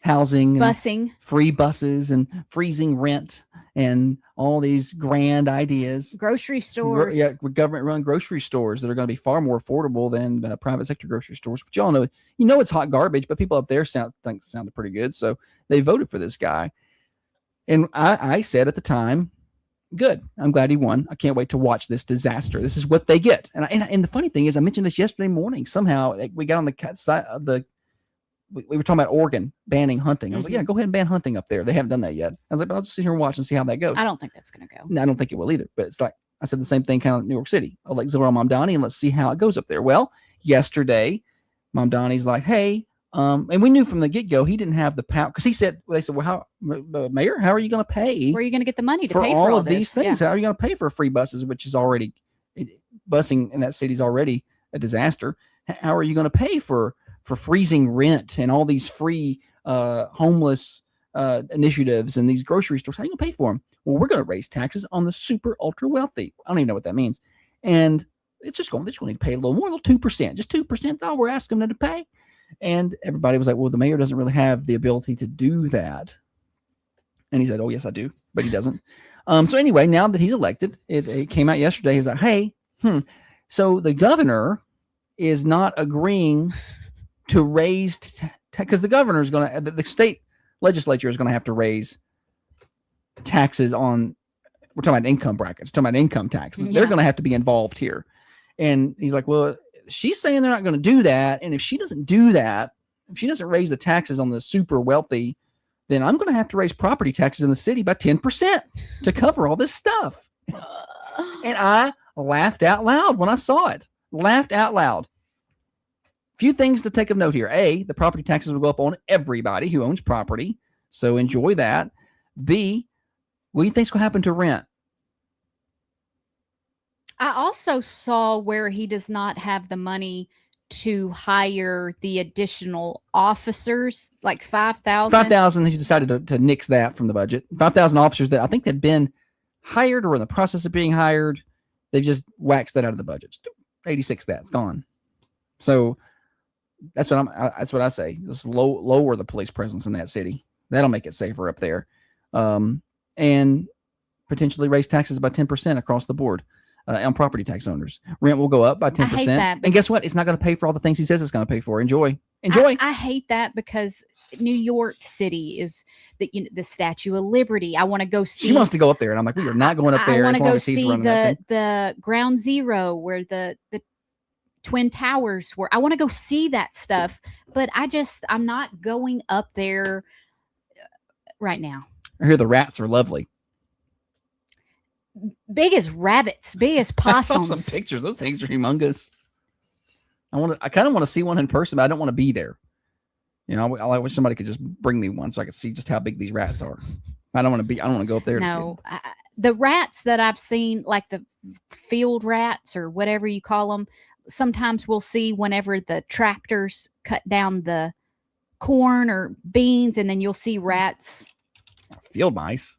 housing, and Busing, free buses, and freezing rent, and all these grand ideas. grocery stores. Yeah, government-run grocery stores that are going to be far more affordable than private sector grocery stores. But y'all know, it's hot garbage, but people up there think sounded pretty good, so they voted for this guy. And I said at the time, good. I'm glad he won. I can't wait to watch this disaster. This is what they get. And the funny thing is, I mentioned this yesterday morning. Somehow we got on the side of we were talking about Oregon banning hunting. I was like, yeah, go ahead and ban hunting up there. They haven't done that yet. I was like, but I'll just sit here and watch and see how that goes. I don't think that's going to go. No, I don't think it will either. But it's like I said the same thing kind of New York City. I'll like Zoran Mamdani and let's see how it goes up there. Well, yesterday, Mamdani's like, hey, and we knew from the get-go he didn't have the power because they said, well, Mayor, how are you going to pay Where are you going to get the money to for pay all for all of these this? things? How are you going to pay for free buses, which is already busing in that city is already a disaster? How are you going to pay for freezing rent and all these free homeless initiatives and these grocery stores. How are you gonna pay for them? Well, we're gonna raise taxes on the super ultra wealthy. I don't even know what that means. And they're just going to pay a little more, a little 2%, just 2%. All we're asking them to pay. And everybody was like, well, the mayor doesn't really have the ability to do that. And he said, oh, yes, I do, but he doesn't. So anyway, now that he's elected, it came out yesterday. He's like, hey, so the governor is not agreeing to raise, because the governor is going to, the state legislature is going to have to raise taxes on, we're talking about income brackets, talking about income tax. Yeah. They're going to have to be involved here. And he's like, well, she's saying they're not going to do that. And if she doesn't do that, if she doesn't raise the taxes on the super wealthy, then I'm going to have to raise property taxes in the city by 10% to cover all this stuff. And I laughed out loud when I saw it. Laughed out loud. Few things to take of note here. A, the property taxes will go up on everybody who owns property. So enjoy that. B, what do you think's going to happen to rent? I also saw where he does not have the money to hire the additional officers, like 5,000. 5,000. He's decided to nix that from the budget. 5,000 officers that I think have been hired or in the process of being hired. They've just waxed that out of the budget. 86 that's gone. So that's what I say. Just lower the police presence in that city. That'll make it safer up there. And potentially raise taxes by 10% across the board. On property tax owners. Rent will go up by 10%. I hate that, and guess what? It's not going to pay for all the things he says it's going to pay for. Enjoy. I hate that because New York City is the Statue of Liberty. I want to go see. She wants to go up there, and I'm like, we are not going up there. I want to go see the the Ground Zero where the Twin Towers were. I want to go see that stuff, but I'm not going up there right now. I hear the rats are lovely. Big as rabbits, big as possums. I saw some pictures. Those things are humongous. I kind of want to see one in person, but I don't want to be there. You know, I wish somebody could just bring me one so I could see just how big these rats are. I don't want to go up there. No, the rats that I've seen, like the field rats or whatever you call them, sometimes we'll see whenever the tractors cut down the corn or beans, and then you'll see rats. Field mice.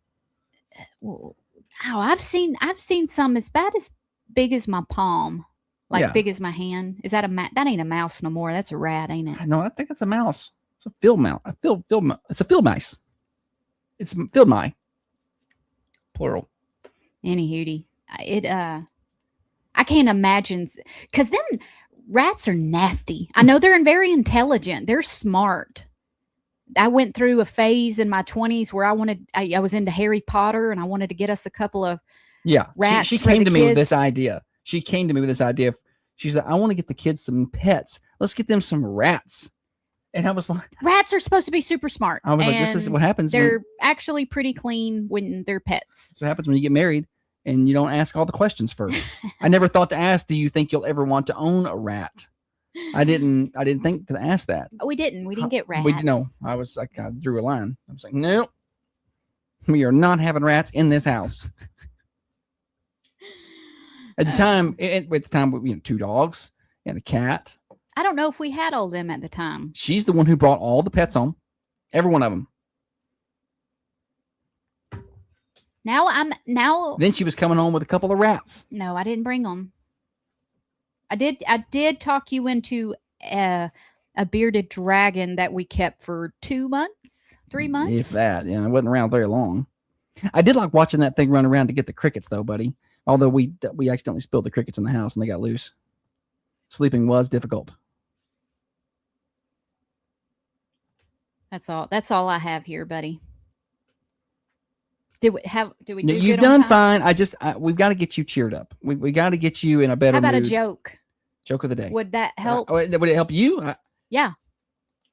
Wow, I've seen some as big as my palm, big as my hand. Is that that ain't a mouse no more? That's a rat, ain't it? No, I think it's a mouse. It's a field mouse. It's a field mice. It's field mice, plural. Any hootie, I can't imagine because them rats are nasty. I know they're very intelligent. They're smart. I went through a phase in my 20s where I was into Harry Potter and I wanted to get us a couple of rats. She came to me with this idea. She said, I want to get the kids some pets. Let's get them some rats. And I was like, rats are supposed to be super smart. I was like, this is what happens. They're actually pretty clean when they're pets. That's what happens when you get married and you don't ask all the questions first. I never thought to ask, do you think you'll ever want to own a rat? I didn't think to ask that. We didn't get rats. I was like, I drew a line. I was like, no, we are not having rats in this house. At the time, we 2 dogs and a cat. I don't know if we had all them at the time. She's the one who brought all the pets home, every one of them. Then she was coming home with a couple of rats. No, I didn't bring them. I did talk you into a bearded dragon that we kept for 2 months, 3 months. If that, I wasn't around very long. I did like watching that thing run around to get the crickets, though, buddy. Although we accidentally spilled the crickets in the house and they got loose. Sleeping was difficult. That's all I have here, buddy. Did we do You've good done on time? fine. We've got to get you cheered up. We got to get you in a better mood. How about a joke? Joke of the day. Would that help? Would it help you? Yeah.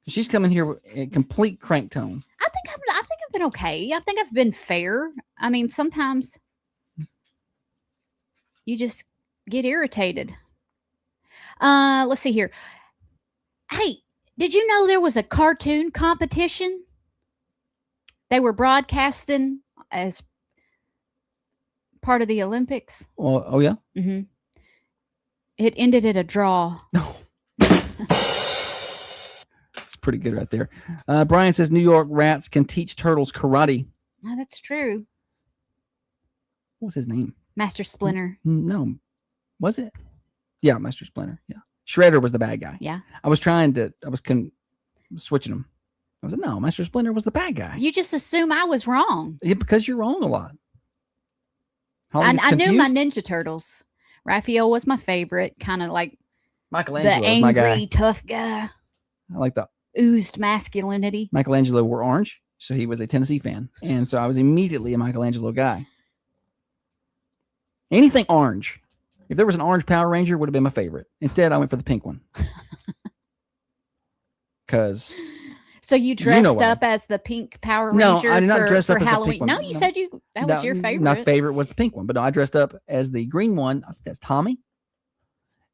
She's coming here in complete crank tone. I think I've been okay. I think I've been fair. I mean, sometimes you just get irritated. Let's see here. Hey, did you know there was a cartoon competition? They were broadcasting as part of the Olympics. Oh yeah? Mm-hmm. It ended at a draw. No. pretty good right there. Brian says New York rats can teach turtles karate. Oh, that's true. What was his name? Master Splinter. No. Was it? Yeah, Master Splinter. Yeah. Shredder was the bad guy. Yeah. I was switching them. I was like, no, Master Splinter was the bad guy. You just assume I was wrong. Yeah, because you're wrong a lot. I knew my Ninja Turtles. Raphael was my favorite, kind of like Michelangelo the was my guy. angry, tough guy. I like that. Oozed masculinity. Michelangelo wore orange, so he was a Tennessee fan. And so I was immediately a Michelangelo guy. Anything orange. If there was an orange Power Ranger, would have been my favorite. Instead, I went for the pink one. Because So you dressed know why. up as the pink Power No, Ranger I did not for, dress for up as the Halloween. pink one. No, you said that was your favorite. My favorite was the pink one, but no, I dressed up as the green one. I think that's Tommy.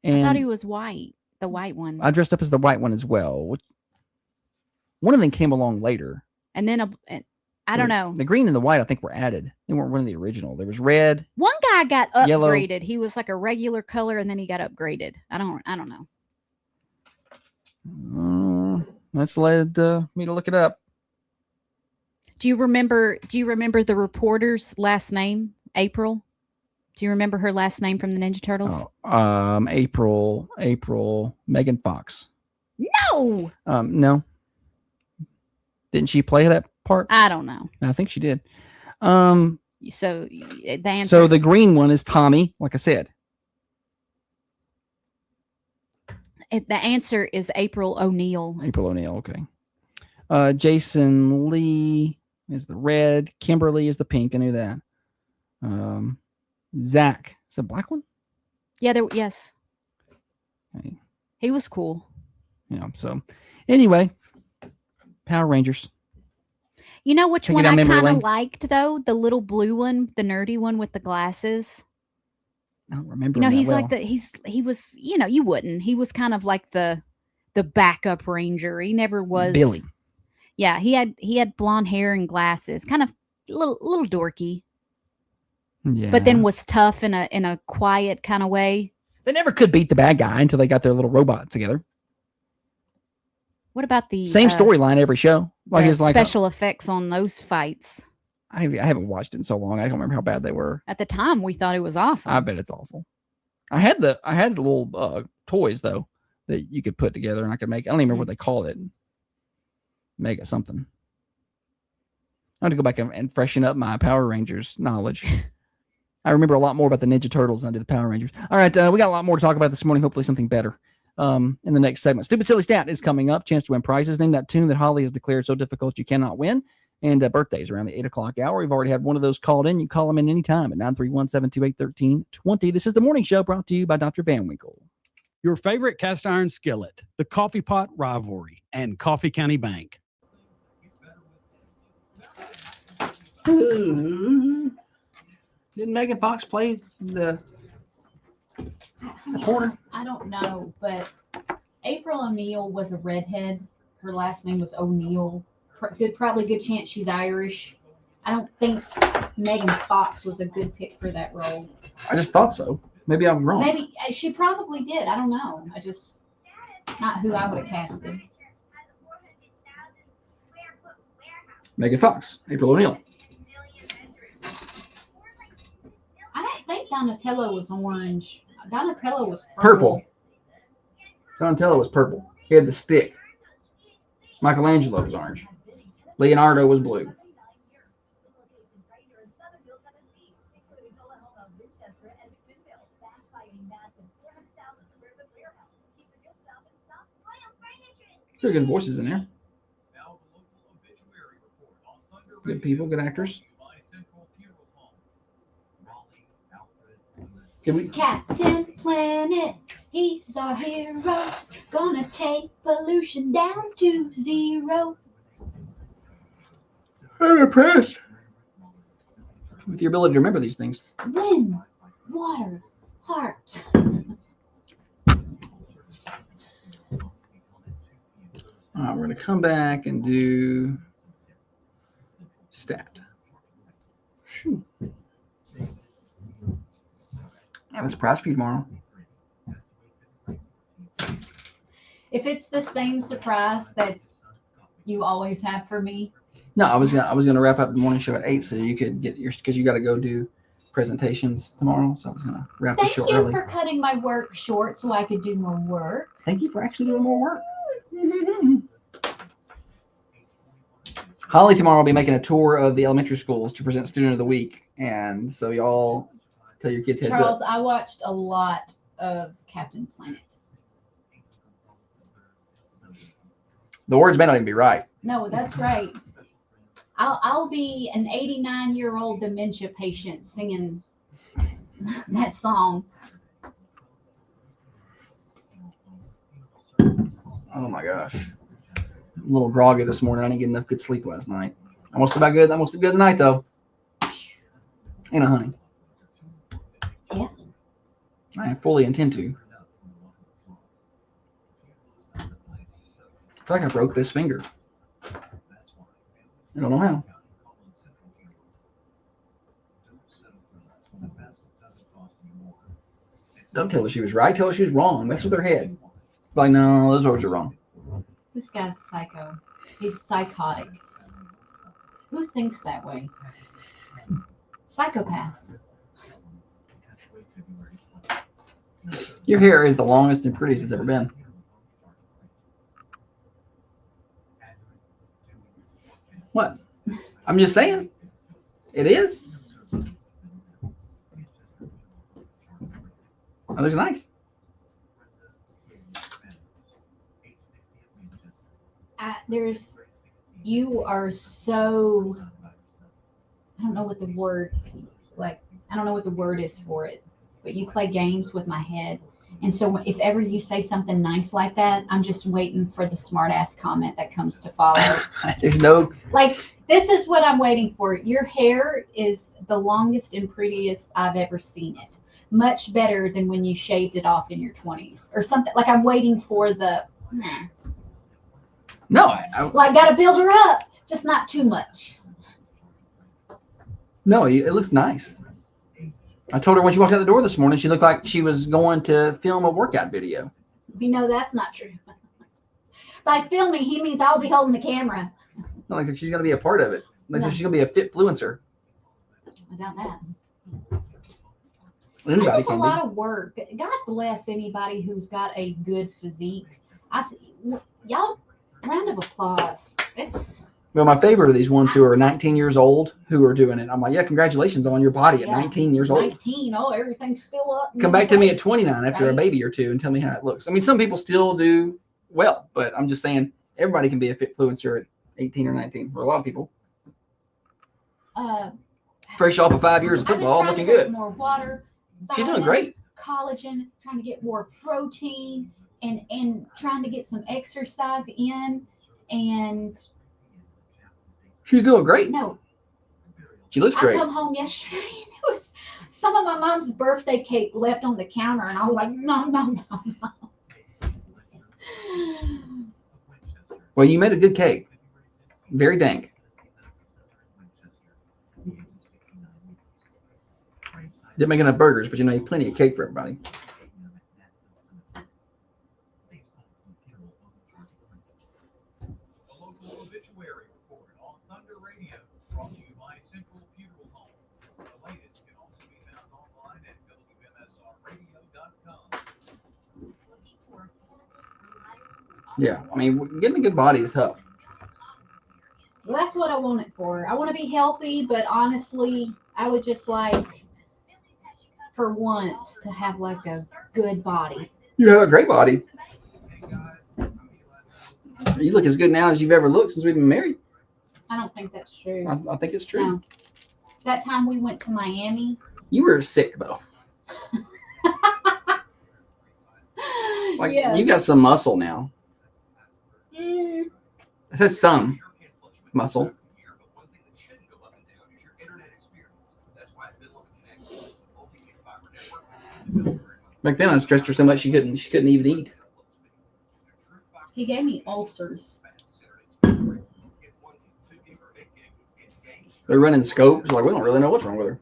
I And thought he was white, the white one. I dressed up as the white one as well. One of them came along later. And then I don't know. The green and the white, I think, were added. They weren't one of the original. There was red. One guy got Yellow. upgraded. He was like a regular color, and then he got upgraded. I don't know. That's led me to look it up. Do you remember the reporter's last name? April. Do you remember her last name from the Ninja Turtles? April Megan Fox. No. No. Didn't she play that part? I don't know. I think she did. So the answer. So the green one is Tommy, like I said. The answer is April O'Neil. April O'Neil, okay. Jason Lee is the red. Kimberly is the pink. I knew that. Zach is the black one. Yeah, yes. Okay. He was cool. Yeah. So anyway, Power Rangers. You know which Take it one down I memory kind lane. of liked though? The little blue one, the nerdy one with the glasses. I don't remember. You know, him that he's well. like he was, you wouldn't. He was kind of like the backup ranger. He never was Billy. Yeah, he had blonde hair and glasses, kind of little dorky, Yeah. but then was tough in a quiet kind of way. they never could beat the bad guy until they got their little robot together. What about the Same storyline every show. Like the it's like special effects on those fights? I haven't watched it in so long. I don't remember how bad they were. At the time, we thought it was awesome. I bet it's awful. I had the little toys though that you could put together and I could make. I don't even remember what they called it. Make it something. I have to go back and freshen up my Power Rangers knowledge. I remember a lot more about the Ninja Turtles than I do the Power Rangers. All right, we got a lot more to talk about this morning. Hopefully something better in the next segment. Stupid Silly Stat is coming up. Chance to win prizes. Name that tune that Holly has declared so difficult you cannot win. And birthdays around the 8 o'clock hour. We've already had one of those called in. You call them in anytime at 931-728-1320. This is the morning show brought to you by Dr. Van Winkle. Your favorite cast iron skillet, the Coffee Pot Rivalry, and Coffee County Bank. Didn't Megan Fox play the corner? I don't know, but April O'Neil was a redhead. Her last name was O'Neil. Probably good chance she's Irish. I don't think Megan Fox was a good pick for that role. I just thought so. Maybe I'm wrong. Maybe she probably did. I don't know. Not who I would have casted. Megan Fox, April O'Neil. I don't think Donatello was orange. Donatello was Purple. Donatello was purple. He had the stick. Michelangelo was orange. Leonardo was blue. There are good voices in there. Good people, good actors. Captain Planet, he's our hero. Gonna take pollution down to zero. I'm impressed with your ability to remember these things. Wind, water, heart. We're going to come back and do stat. Shoo. I have a surprise for you tomorrow. If it's the same surprise that you always have for me. No, I was gonna wrap up the morning show at 8 so you could get your because you got to go do presentations tomorrow. So I was gonna wrap the Thank show you early. for cutting my work short so I could do more work. Thank you for actually doing more work. Holly tomorrow will be making a tour of the elementary schools to present Student of the Week, and so y'all tell your kids heads Charles, up. I watched a lot of Captain Planet. The words may not even be right. No, that's right. I'll be an 89-year-old dementia patient singing that song. Oh my gosh. I'm a little groggy this morning. I didn't get enough good sleep last night. I must have been good. I must have been good tonight though. Ain't a honey. Yeah. I fully intend to. I feel like I broke this finger. I don't know how. Don't tell her she was right. Tell her she was wrong. Mess with her head. Like, no, those words are wrong. This guy's psycho. He's psychotic. Who thinks that way? Psychopaths. Your hair is the longest and prettiest it's ever been. What? I'm just saying. It is. It looks nice. You are so, I don't know what the word, like, I don't know what the word is for it, but you play games with my head. And so if ever you say something nice like that, I'm just waiting for the smart ass comment that comes to follow. There's no. Like, this is what I'm waiting for. Your hair is the longest and prettiest I've ever seen it. Much better than when you shaved it off in your 20s or something. Like, I'm waiting for the, No, like, got to build her up, just not too much. No, it looks nice. I told her when she walked out the door this morning, she looked like she was going to film a workout video. We know that's not true. By filming, he means I'll be holding the camera. Not like she's going to be a part of it. Like No. she's going to be a fit fluencer. I doubt that. Anybody That's just a can lot be. of work. God bless anybody who's got a good physique. Y'all, round of applause. It's Well, my favorite are these ones who are 19 years old who are doing it. I'm like, yeah, congratulations on your body at Yeah. 19 years old. 19. Oh, everything's still up. Come back to me at 29 after a Right. baby or two and tell me how it looks. I mean, some people still do well, but I'm just saying everybody can be a fit fluencer at 18 or 19. For a lot of people, fresh off of 5 years of I've been football, trying looking to drink good. more water. She's doing vitamins, great. Collagen, trying to get more protein, and trying to get some exercise in. And She's doing great. no, She looks I great. come home yesterday and it was some of my mom's birthday cake left on the counter, and I was like, no. Well, you made a good cake. Very dank. Didn't make enough burgers, but you have plenty of cake for everybody. A local obituary report on Thunder Radio, brought to you by Central Funeral Home. The latest can also be found online at WMSRradio.com. Yeah, I mean, getting a good body is tough. Well, that's what I want it for. I want to be healthy, but honestly, I would just like, for once, to have like a good body. You have a great body. You look as good now as you've ever looked since we've been married. I don't think that's true. I think it's true. No. That time we went to Miami. You were sick though. Like Yeah. you got some muscle now. Mm, That's some muscle. Back then I stressed her so much she couldn't even eat. he gave me ulcers. They're running scopes. Like we don't really know what's wrong with her.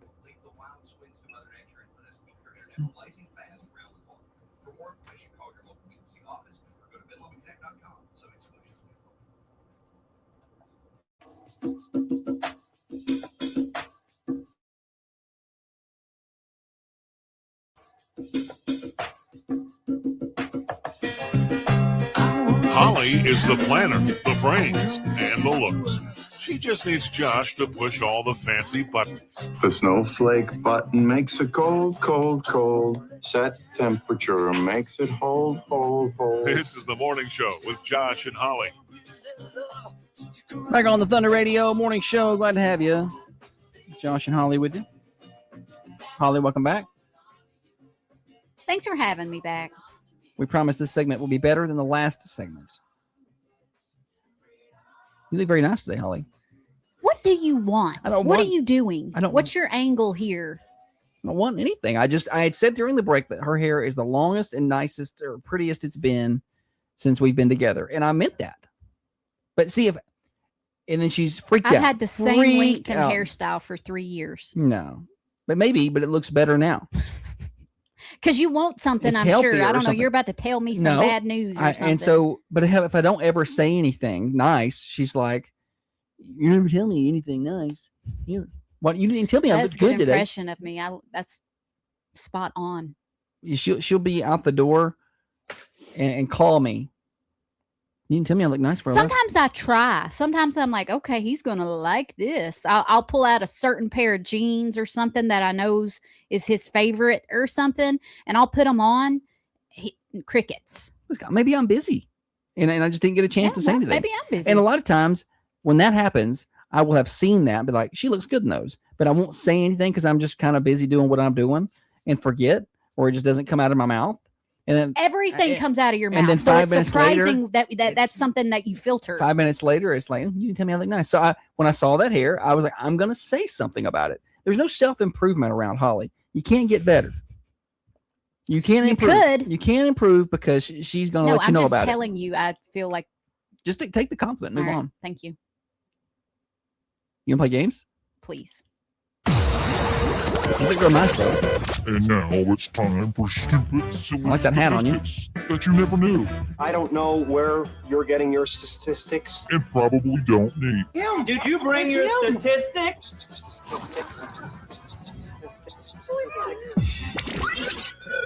Holly is the planner, the brains, and the looks. She just needs Josh to push all the fancy buttons. The snowflake button makes it cold, cold, cold. Set temperature makes it hold, hold, hold. This is the morning show with Josh and Holly. Back on the Thunder Radio morning show. Glad to have you. Josh and Holly with you. Holly, welcome back. Thanks for having me back. We promise this segment will be better than the last segment. You look very nice today, Holly. What do you want? What are you doing? What's your angle here? I don't want anything. I had said during the break that her hair is the longest and nicest or prettiest it's been since we've been together. And I meant that. But see and then she's freaked out. I've had the same length and hairstyle for 3 years. No. But it looks better now. Because you want something, It's I'm sure. healthier I or don't know. something. You're about to tell me some No, bad news or something. And so, but if I don't ever say anything nice, she's like, "You never tell me anything nice." What you didn't tell me I That's looked a good good today. impression of me. That's spot on. She'll be out the door and call me. You didn't tell me I look nice for a while. Sometimes I try. Sometimes I'm like, okay, he's going to like this. I'll pull out a certain pair of jeans or something that I know is his favorite or something, and I'll put them on. Crickets. Maybe I'm busy, and I just didn't get a chance to say anything. Maybe I'm busy. And a lot of times when that happens, I will have seen that and be like, she looks good in those, but I won't say anything because I'm just kind of busy doing what I'm doing and forget, or it just doesn't come out of my mouth. And then everything comes out of your mouth. And then so 5 it's minutes surprising later, that's something that you filter. 5 minutes later, it's like, you didn't tell me I look nice. So when I saw that hair, I was like, I'm going to say something about it. There's no self-improvement around Holly. You can't get better. You can't improve. You can't improve because she's going to let you know about it. I'm just telling you, I feel like. Just take the compliment. Move on. Thank you. You want to play games? Please. You look real nice, though. And now it's time for stupid, silly I like that hat on you. statistics that you never knew I don't know where you're getting your statistics. and probably don't need. Did you bring your statistics?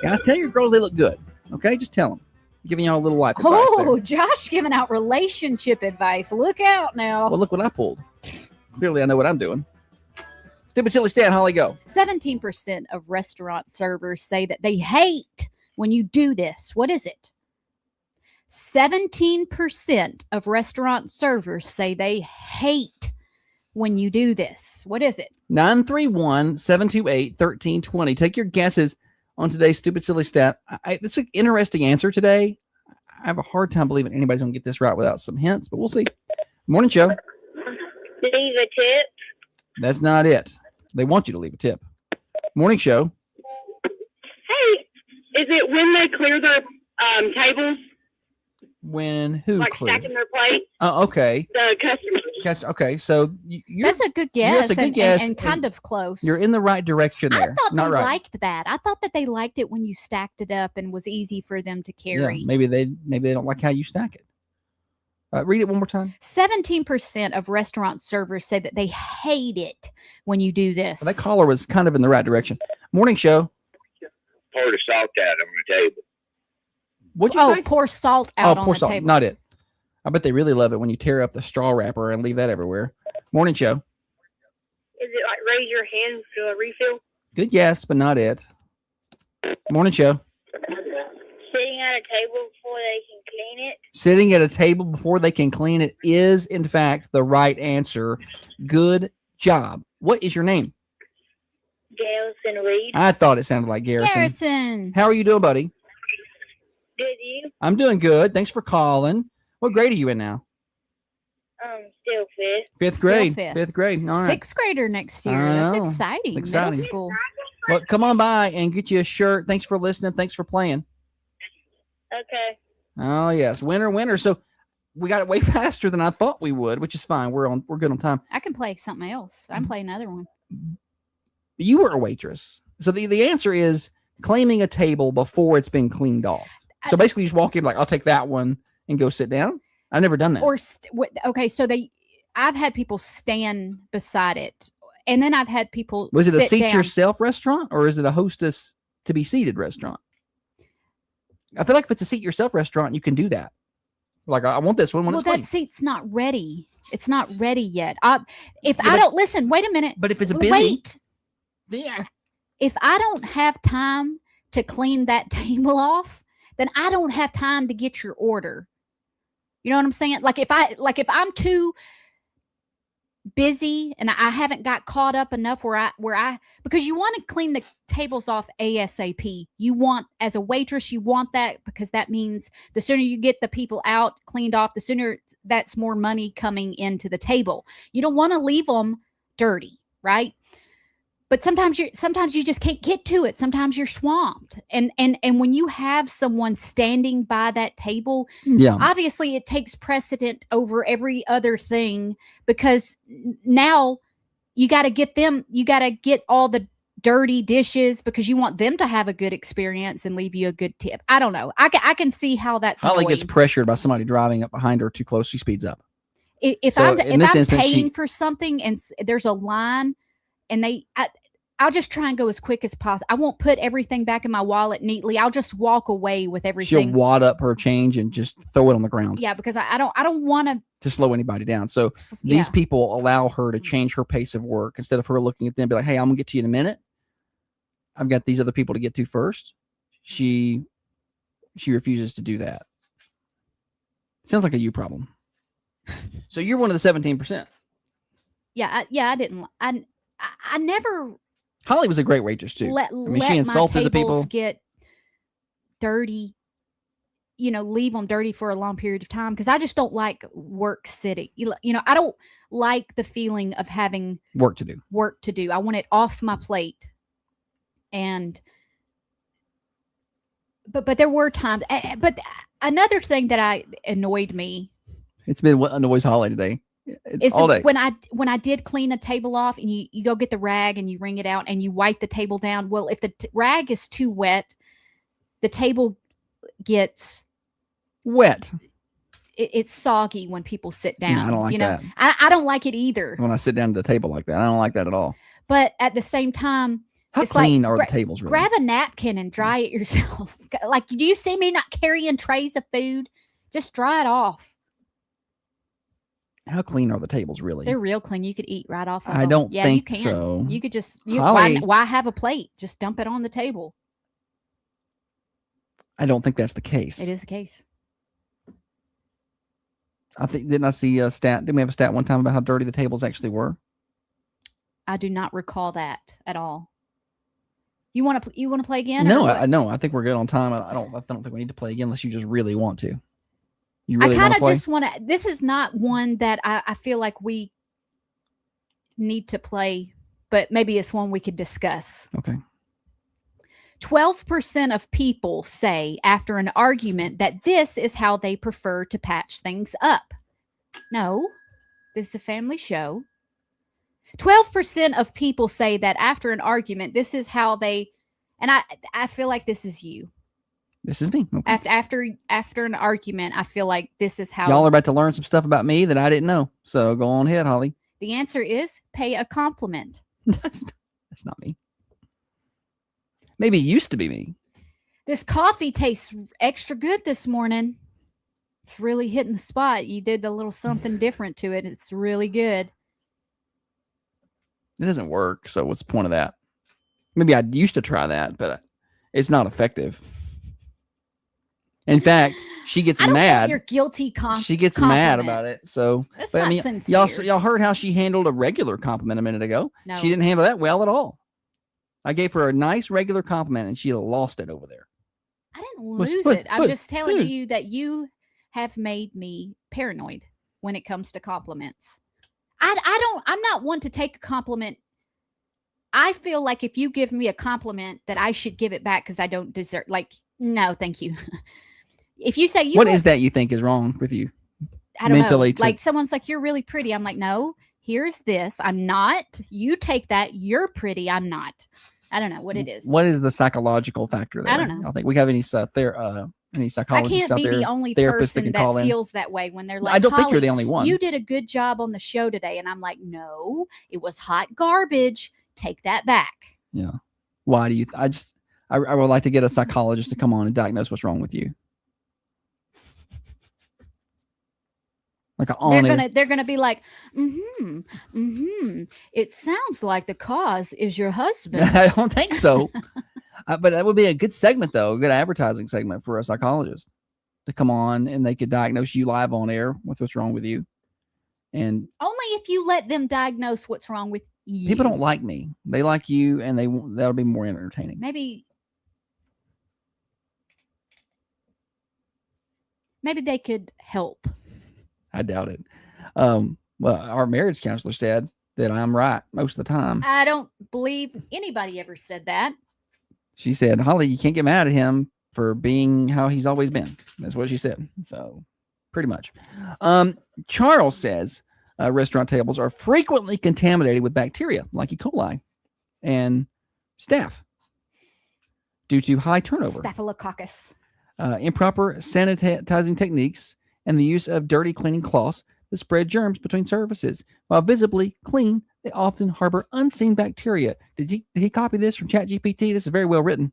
Guys, tell your girls they look good. Okay? Just tell them. Giving y'all a little life advice there. Oh, Josh giving out relationship advice. Look out now. Well, look what I pulled. Clearly, I know what I'm doing. Stupid, silly stat, Holly, go. 17% of restaurant servers say that they hate when you do this. What is it? 17% of restaurant servers say they hate when you do this. What is it? 931-728-1320. Take your guesses on today's stupid, silly stat. It's an interesting answer today. I have a hard time believing anybody's going to get this right without some hints, but we'll see. Morning show. Leave a tip. That's not it. They want you to leave a tip. Morning show. Hey, is it when they clear their tables, When who like cleared? stacking their plates? Oh, okay. The customers. Okay, so That's a good guess. That's a good guess, And kind of close. you're in the right direction there. I thought not they right. liked that. I thought that they liked it when you stacked it up and was easy for them to carry. Yeah, maybe they don't like how you stack it. Read it one more time. 17% of restaurant servers say that they hate it when you do this. Well, that caller was kind of in the right direction. Morning show. Pour the salt out on the table. What'd you say? Pour salt out on pour the salt. table. Not it. I bet they really love it when you tear up the straw wrapper and leave that everywhere. Morning show. Is it like raise your hand to a refill? Good guess, but not it. Morning show. Sitting at a table before they can clean it? Sitting at a table before they can clean it is, in fact, the right answer. Good job. What is your name? Garrison Reed. I thought it sounded like Garrison. Garrison. How are you doing, buddy? Did you? I'm doing good. Thanks for calling. What grade are you in now? Still fifth. Fifth grade. fifth. Fifth grade. All right. Sixth grader next year. I That's know. exciting. It's exciting. Middle school. Well, come on by and get you a shirt. Thanks for listening. Thanks for playing. Okay. Oh yes, winner. So we got it way faster than I thought we would, which is fine. We're good on time. I can play something else. I can play another one. You were a waitress, so the answer is claiming a table before it's been cleaned off. So basically, you just walk in like, I'll take that one and go sit down. I've never done that. Or okay, so I've had people stand beside it, and then I've had people. Was it a sit seat down. yourself restaurant, or is it a hostess to be seated restaurant? I feel like if it's a seat yourself restaurant, you can do that. Like, I want this one when Well, it's clean. that seat's not ready. It's not ready yet. If Yeah, I but- don't listen, wait a minute. But if it's a busy, Wait. yeah. If I don't have time to clean that table off, then I don't have time to get your order. You know what I'm saying? Like if I'm too busy and I haven't got caught up enough where I because you want to clean the tables off ASAP. You want, as a waitress, you want that because that means the sooner you get the people out cleaned off, the sooner that's more money coming into the table. You don't want to leave them dirty, right? But sometimes you just can't get to it. Sometimes you're swamped. And when you have someone standing by that table, Yeah. obviously it takes precedent over every other thing because now you got to get all the dirty dishes because you want them to have a good experience and leave you a good tip. I don't know. I can see how that's Holly gets annoying. pressured by somebody driving up behind her too close. She speeds up. If So I'm in this instance, paying for something and there's a line and I'll just try and go as quick as possible. I won't put everything back in my wallet neatly. I'll just walk away with She'll everything. wad up her change and just throw it on the ground Yeah, because I don't want to slow anybody down. So to. these people allow her to change her pace of work instead of her looking at them and be like, hey, I'm gonna get to you in a minute. I've got these other people to get to first. She refuses to do that. Sounds like a you problem. So you're one of the 17%. Yeah, I didn't. I never Holly was a great waitress too. let she insulted my the people. tables get dirty. Leave them dirty for a long period of time because I just don't like work sitting. I don't like the feeling of having Work to do. work to do. I want it off my plate. And but there were times. But another thing that annoyed me It's been what annoys Holly today. It's is all day. when I did clean a table off and you go get the rag and you wring it out and you wipe the table down. Well, if the rag is too wet, the table gets Wet. it's soggy when people sit down. I don't like that. I don't like it either. When I sit down at the table like that, I don't like that at all. But at the same time, How it's like, clean are the tables really? grab a napkin and dry it yourself. Like, do you see me not carrying trays of food? Just dry it off. How clean are the tables really? They're real clean. You could eat right off of I them. don't Yeah, you think can. so. You could just Holly- why have a plate? Just dump it on the table. I don't think that's the case. It is the case. I think didn't I see a stat? Didn't we have a stat one time about how dirty the tables actually were? I do not recall that at all. You want to play again? No, or what? I no. I think we're good on time. I don't think we need to play again unless you just really want to. You I really want kind to of play? just want to. This is not one that I feel like we need to play, but maybe it's one we could discuss. Okay. 12% of people say after an argument that this is how they prefer to patch things up. No, this is a family show. 12% of people say that after an argument, this is how they, and I feel like this is you. This is me. Okay. After an argument, I feel like this is how Y'all are about to learn some stuff about me that I didn't know. So go on ahead, Holly. the answer is pay a compliment. That's not me. Maybe it used to be me. This coffee tastes extra good this morning. It's really hitting the spot. You did a little something different to it. It's really good. It doesn't work. So what's the point of that? Maybe I used to try that, but it's not effective. In fact, she gets I don't think mad. you're guilty. She gets mad about it. So, That's but not I mean, sincere. y'all heard how she handled a regular compliment a minute ago. No. She didn't handle that well at all. I gave her a nice regular compliment and she lost it over there. I didn't What's- lose what- it. I'm what- just telling dude. you that you have made me paranoid when it comes to compliments. I'm not one to take a compliment. I feel like if you give me a compliment that I should give it back because I don't deserve, like, no, thank you. If you say What is that you think is wrong with you? I don't mentally know. to- Like someone's like, you're really pretty. I'm like, no, here's this. I'm not. You take that. You're pretty. I'm not. I don't know what it is. What is the psychological factor there? I don't know. I think we have any Any I psychologists can't out be there? the only therapists that person can that call in? feels that way when they're like, I don't think you're "Holly, the only one. you did a good job on the show today." And I'm like, no, it was hot garbage. Take that back. Yeah. Why do you? I would like to get a psychologist to come on and diagnose what's wrong with you. Like They're gonna be like, it sounds like the cause is your husband. I don't think so. But that would be a good segment, though, a good advertising segment for a psychologist to come on and they could diagnose you live on air with what's wrong with you. And Only if you let them diagnose what's wrong with you. people don't like me; they like you, and that'll be more entertaining. Maybe they could help. I doubt it. Well, our marriage counselor said that I'm right most of the time. I don't believe anybody ever said that. She said, Holly, you can't get mad at him for being how he's always been. That's what she said. So pretty much. Charles says restaurant tables are frequently contaminated with bacteria like E. coli and staph due to high turnover, Staphylococcus. improper sanitizing techniques, and the use of dirty cleaning cloths that spread germs between surfaces. While visibly clean, they often harbor unseen bacteria. Did he copy this from ChatGPT? This is very well written.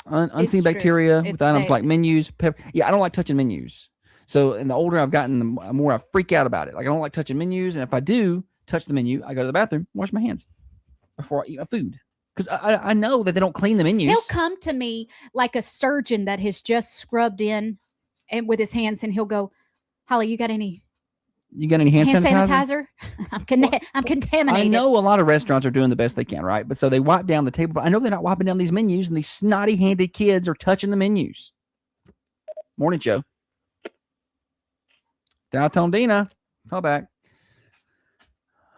Unseen bacteria with items like menus, pepper. Yeah, I don't like touching menus. So, and the older I've gotten, the more I freak out about it. Like, I don't like touching menus. And if I do touch the menu, I go to the bathroom, wash my hands before I eat my food. Because I know that they don't clean the menus. He'll come to me like a surgeon that has just scrubbed in and with his hands, and he'll go, Holly, you got any hand sanitizer? I'm contaminated. I know a lot of restaurants are doing the best they can, right? But so they wipe down the table, but I know they're not wiping down these menus, and these snotty-handed kids are touching the menus. Morning, Joe. Downtown Dina, call back.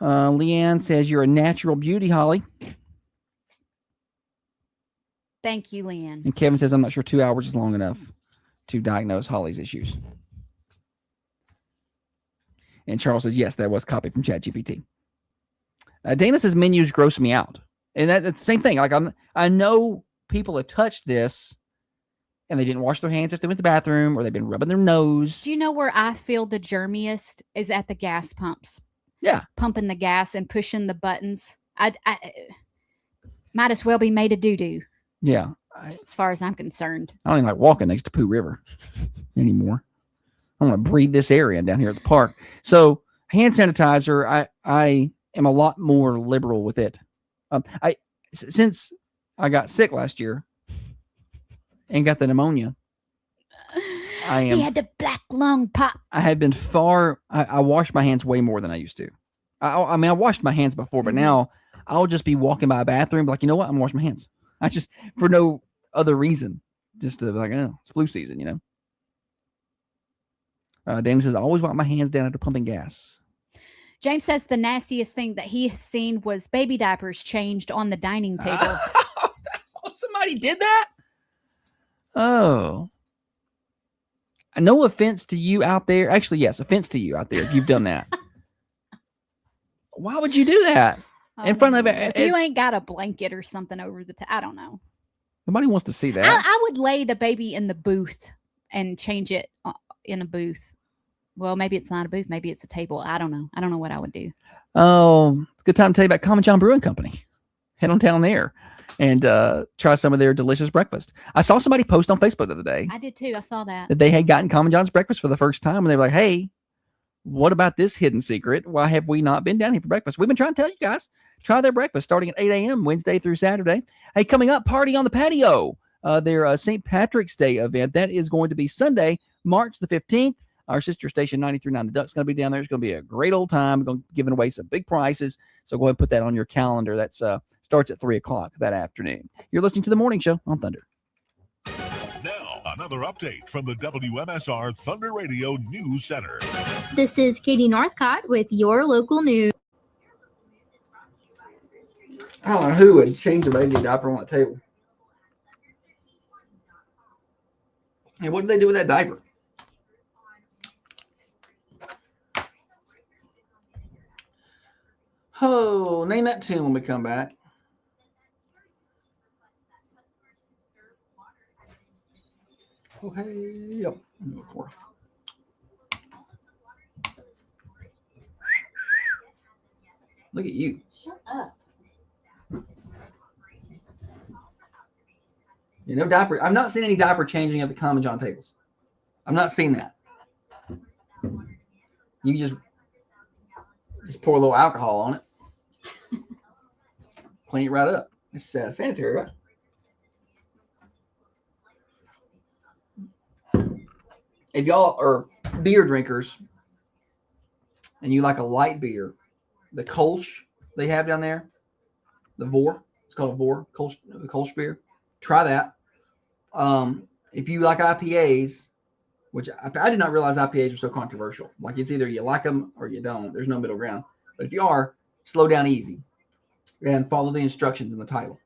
Leanne says you're a natural beauty, Holly. Thank you, Leanne. And Kevin says I'm not sure 2 hours is long enough to diagnose Holly's issues. And Charles says, yes, that was copied from ChatGPT. Dana says menus gross me out. And that's the same thing. Like, I know people have touched this and they didn't wash their hands if they went to the bathroom, or they've been rubbing their nose. Do you know where I feel the germiest is at the gas pumps? Yeah. Pumping the gas and pushing the buttons. I might as well be made of doo-doo. Yeah. As far as I'm concerned. I don't even like walking next to Pooh River anymore. I want to breathe this area down here at the park. So hand sanitizer, I am a lot more liberal with it. Since I got sick last year and got the pneumonia, He had the black lung pop. I had been I washed my hands way more than I used to. I mean, I washed my hands before, but now I'll just be walking by a bathroom, like, you know what? I'm gonna wash my hands. I just, for no other reason, just to like, oh, it's flu season, you know? Damon says, I always wipe my hands down after pumping gas. James says the nastiest thing that he has seen was baby diapers changed on the dining table. Somebody did that? Oh. No offense to you out there. Actually, yes, offense to you out there if you've done that. Why would you do that? In front of it? If you ain't got a blanket or something over the I don't know. Nobody wants to see that. I would lay the baby in the booth and change it in a booth. Well, maybe it's not a booth. Maybe it's a table. I don't know. I don't know what I would do. Oh, it's a good time to tell you about Common John Brewing Company. Head on down there and try some of their delicious breakfast. I saw somebody post on Facebook the other day. I did too. I saw that. That they had gotten Common John's breakfast for the first time. And they were like, hey, what about this hidden secret? Why have we not been down here for breakfast? We've been trying to tell you guys. Try their breakfast starting at 8 a.m. Wednesday through Saturday. Hey, coming up, Party on the Patio. Their St. Patrick's Day event. That is going to be Sunday, March the 15th. Our sister station 93.9 The Duck's going to be down there. It's going to be a great old time. We're going to be giving away some big prizes. So go ahead and put that on your calendar. That's starts at 3 o'clock that afternoon. You're listening to The Morning Show on Thunder. Now, another update from the WMSR Thunder Radio News Center. This is Katie Northcott with your local news. I don't know who would change a baby diaper on that table. Hey, what did they do with that diaper? Oh, name that tune when we come back. Oh, hey, yep. Look at you. Shut up. You know, diaper. I've not seen any diaper changing at the Common John tables. I've not seen that. You just pour a little alcohol on it. Clean it right up. It's sanitary, right? If y'all are beer drinkers and you like a light beer, the Kolsch they have down there, the Vor, it's called a Vor, Kolsch beer. Try that. If you like IPAs, which I did not realize IPAs were so controversial. Like it's either you like them or you don't. There's no middle ground. But if you are, slow down easy and follow the instructions in the title.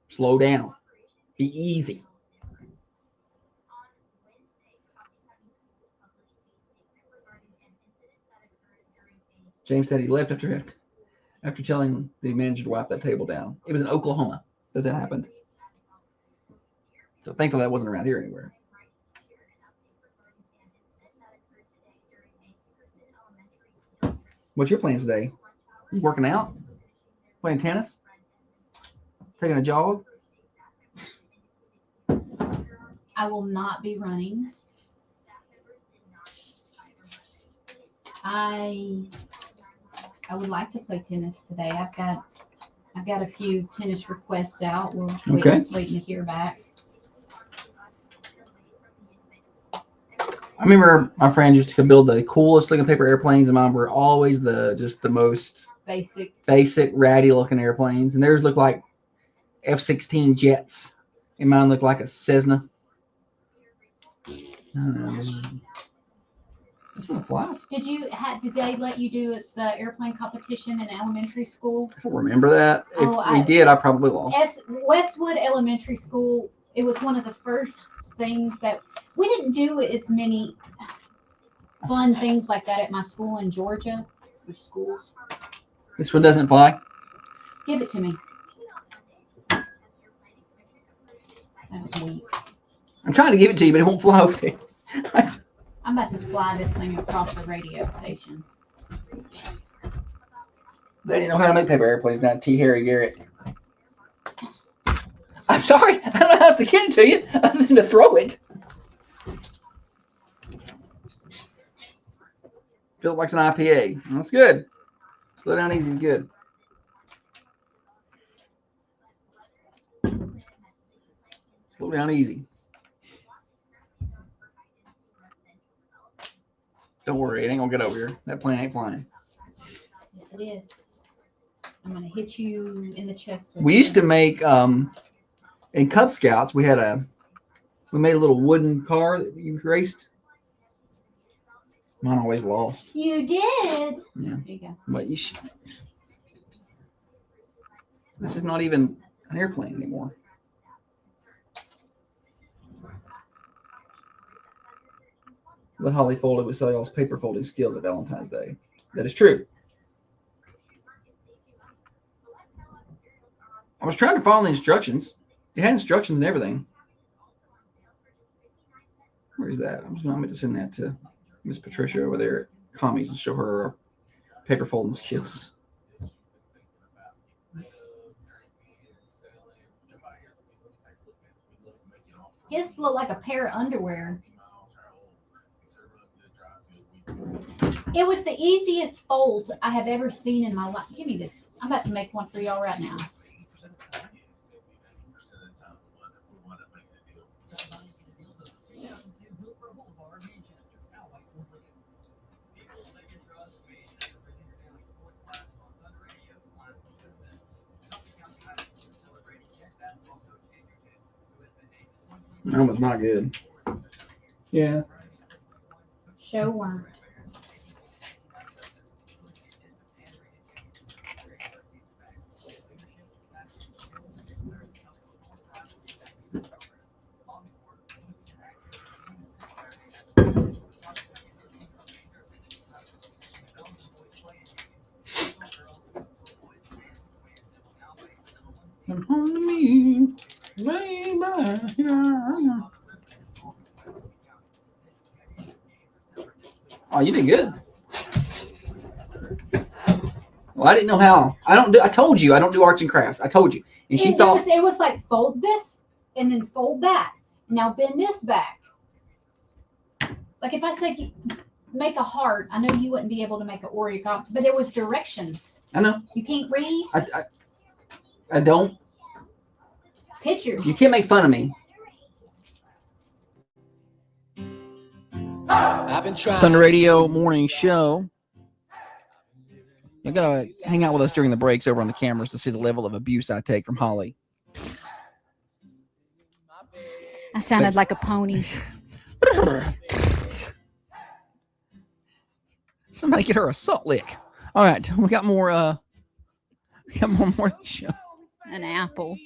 Slow down. Be easy. James said he left after telling the manager to wipe that table down. It was in Oklahoma that happened. So thankfully that wasn't around here anywhere. What's your plans today? You working out? Playing tennis? Taking a jog? I will not be running. I would like to play tennis today. I've got a few tennis requests out. We're waiting to hear back. I remember my friend used to build the coolest looking paper airplanes, and mine were always the most basic ratty looking airplanes. And theirs looked like F-16 jets, and mine looked like a Cessna. I don't know. This one flies. Did they let you do the airplane competition in elementary school? I don't remember that. If we did, I probably lost. Westwood Elementary School, it was one of the first things that we didn't do as many fun things like that at my school in Georgia. Or schools. This one doesn't fly? Give it to me. That was weak. I'm trying to give it to you, but it won't fly over there. I'm about to fly this thing across the radio station. They didn't know how to make paper airplanes now. T. Harry Garrett. I'm sorry. I don't know how else to get it to you other than to throw it. Feels like an IPA. That's good. Slow down easy is good. Slow down easy. Don't worry, it ain't gonna get over here. That plane ain't flying. Yes, it is. I'm gonna hit you in the chest. We used to make in Cub Scouts. We made a little wooden car that you raced. Mine always lost. You did. Yeah. There you go. But you should. This is not even an airplane anymore. Let Holly Foley would sell y'all's paper folding skills at Valentine's Day. That is true. I was trying to follow the instructions. It had instructions and everything. Where's that? I'm going to send that to Miss Patricia over there at Commies and show her our paper folding skills. His look like a pair of underwear. It was the easiest fold I have ever seen in my life. Give me this. I'm about to make one for y'all right now. That was not good. Yeah. Show weren't. Come home to me, baby. Oh, you did good. Well, I didn't know how. I told you I don't do arts and crafts. I told you. And she thought it was like fold this and then fold that. Now bend this back. Like if I said make a heart, I know you wouldn't be able to make an origami, but there was directions. I know. You can't read I don't. pictures. You can't make fun of me. I've been trying. Thunder Radio morning show. You're gonna hang out with us during the breaks over on the cameras to see the level of abuse I take from Holly. I sounded like a pony. Somebody get her a salt lick. All right, we got more morning show. An apple.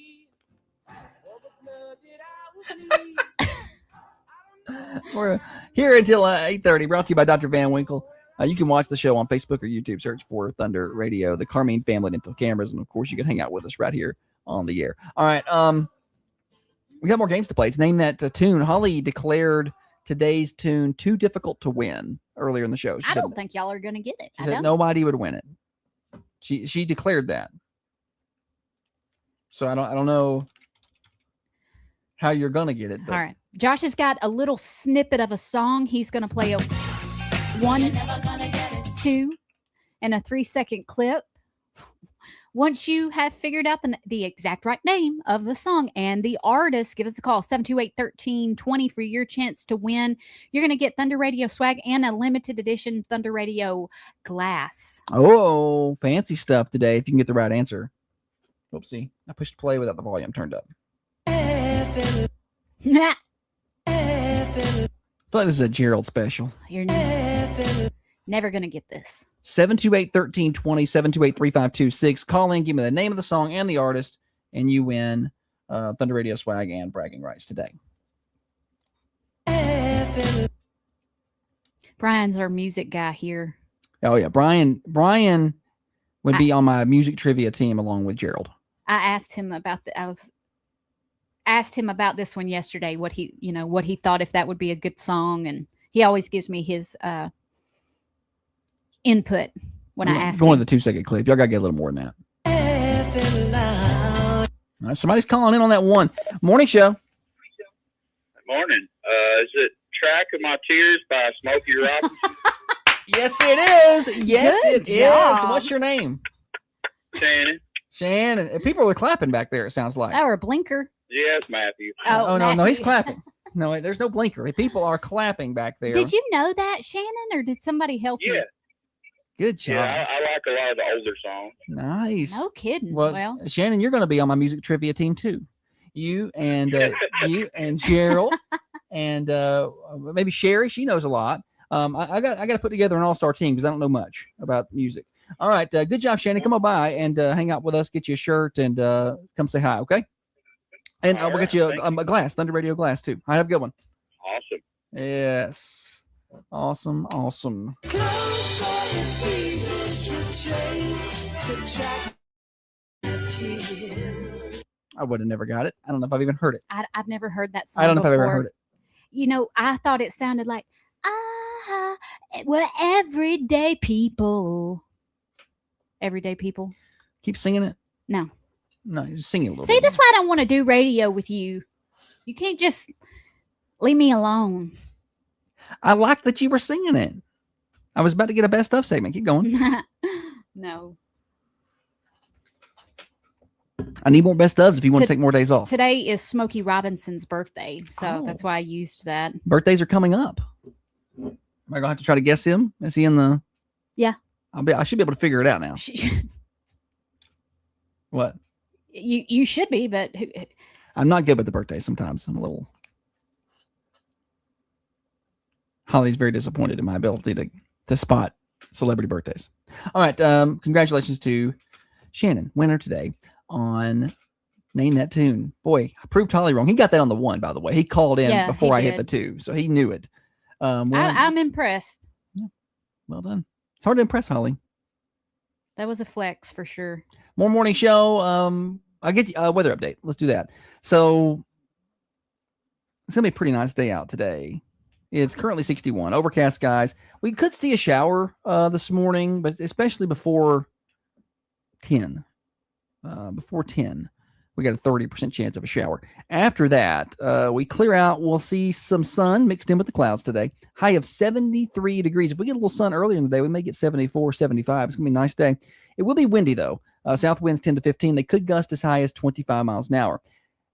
We're here until 8:30, brought to you by Dr. Van Winkle. You can watch the show on Facebook or YouTube. Search for Thunder Radio, the Carmine Family Dental Cameras, and of course, you can hang out with us right here on the air. All right, we got more games to play. It's Name That Tune. Holly declared today's tune too difficult to win earlier in the show. She I said, don't think y'all are going to get it. she I said don't. nobody would win it. She declared that. So I don't know how you're gonna get it. But All right. Josh has got a little snippet of a song. He's going to play a 1, 2, and a 3-second clip. Once you have figured out the exact right name of the song and the artist, give us a call, 728-1320 for your chance to win. You're going to get Thunder Radio swag and a limited edition Thunder Radio glass. Oh, fancy stuff today if you can get the right answer. Oopsie. I pushed play without the volume turned up. I feel like this is a Gerald special. You're never going to get this. 728-1320, 728-3526. Call in, give me the name of the song and the artist, and you win Thunder Radio swag and bragging rights today. Brian's our music guy here. Oh, yeah. Brian would be on my music trivia team along with Gerald. I asked him about asked him about this one yesterday, what he thought, if that would be a good song, and he always gives me his input when I ask Go on him. to the 2-second clip. Y'all gotta get a little more than that. All right, somebody's calling in on that one. Morning show. Morning. Is it Track of My Tears by Smokey Robinson? Yes, it is. Yes, Good it is. job. What's your name? Shannon. Shannon. People are clapping back there, it sounds like. Or a blinker. Yes, Matthew. Oh, no, he's Matthew. clapping. No, there's no blinker. People are clapping back there. Did you know that, Shannon, or did somebody help Yeah. you? Good job. Yeah, I like a lot of the older songs. Nice. No kidding. Well, Well, Shannon, you're going to be on my music trivia team too. You and Gerald and maybe Sherry. She knows a lot. I got to put together an all-star team because I don't know much about music. All right, good job, Shannon. Come on by and hang out with us. Get you a shirt and come say hi. Okay. And we'll get you a glass, Thunder Radio glass too. I have a good one. Awesome. Yes. Awesome. I would have never got it. I don't know if I've even heard it. I've never heard that song I don't know before. if I've ever heard it. You know, I thought it sounded like, we're everyday people. Everyday people. Keep singing it. No. No, just sing it a little See, bit. that's why I don't want to do radio with you. You can't just leave me alone. I like that you were singing it. I was about to get a best of segment. Keep going. No. I need more best ofs if you want to take more days off. Today is Smokey Robinson's birthday, so Oh. that's why I used that. Birthdays are coming up. Am I going to have to try to guess him? Is he in the... Yeah. I should be able to figure it out now. What? You should be, but I'm not good with the birthday sometimes. I'm a little... Holly's very disappointed in my ability to spot celebrity birthdays. All right. Congratulations to Shannon, winner today on Name That Tune. Boy, I proved Holly wrong. He got that on the 1, by the way. He called in Yeah, before he I hit the did. 2, so he knew it. I'm impressed. Well done. It's hard to impress Holly. That was a flex for sure. More morning show. I'll get you a weather update. Let's do that. So it's gonna be a pretty nice day out today. It's currently 61. Overcast skies. We could see a shower this morning, but especially before 10. Before 10, we got a 30% chance of a shower. After that, we clear out. We'll see some sun mixed in with the clouds today. High of 73 degrees. If we get a little sun earlier in the day, we may get 74, 75. It's going to be a nice day. It will be windy, though. South winds 10 to 15. They could gust as high as 25 miles an hour.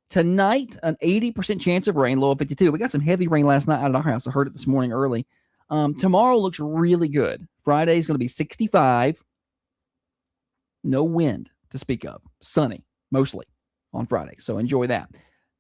Tonight, an 80% chance of rain, low of 52. We got some heavy rain last night out of our house. I heard it this morning early. Tomorrow looks really good. Friday is going to be 65. No wind to speak of. Sunny, mostly, on Friday. So enjoy that.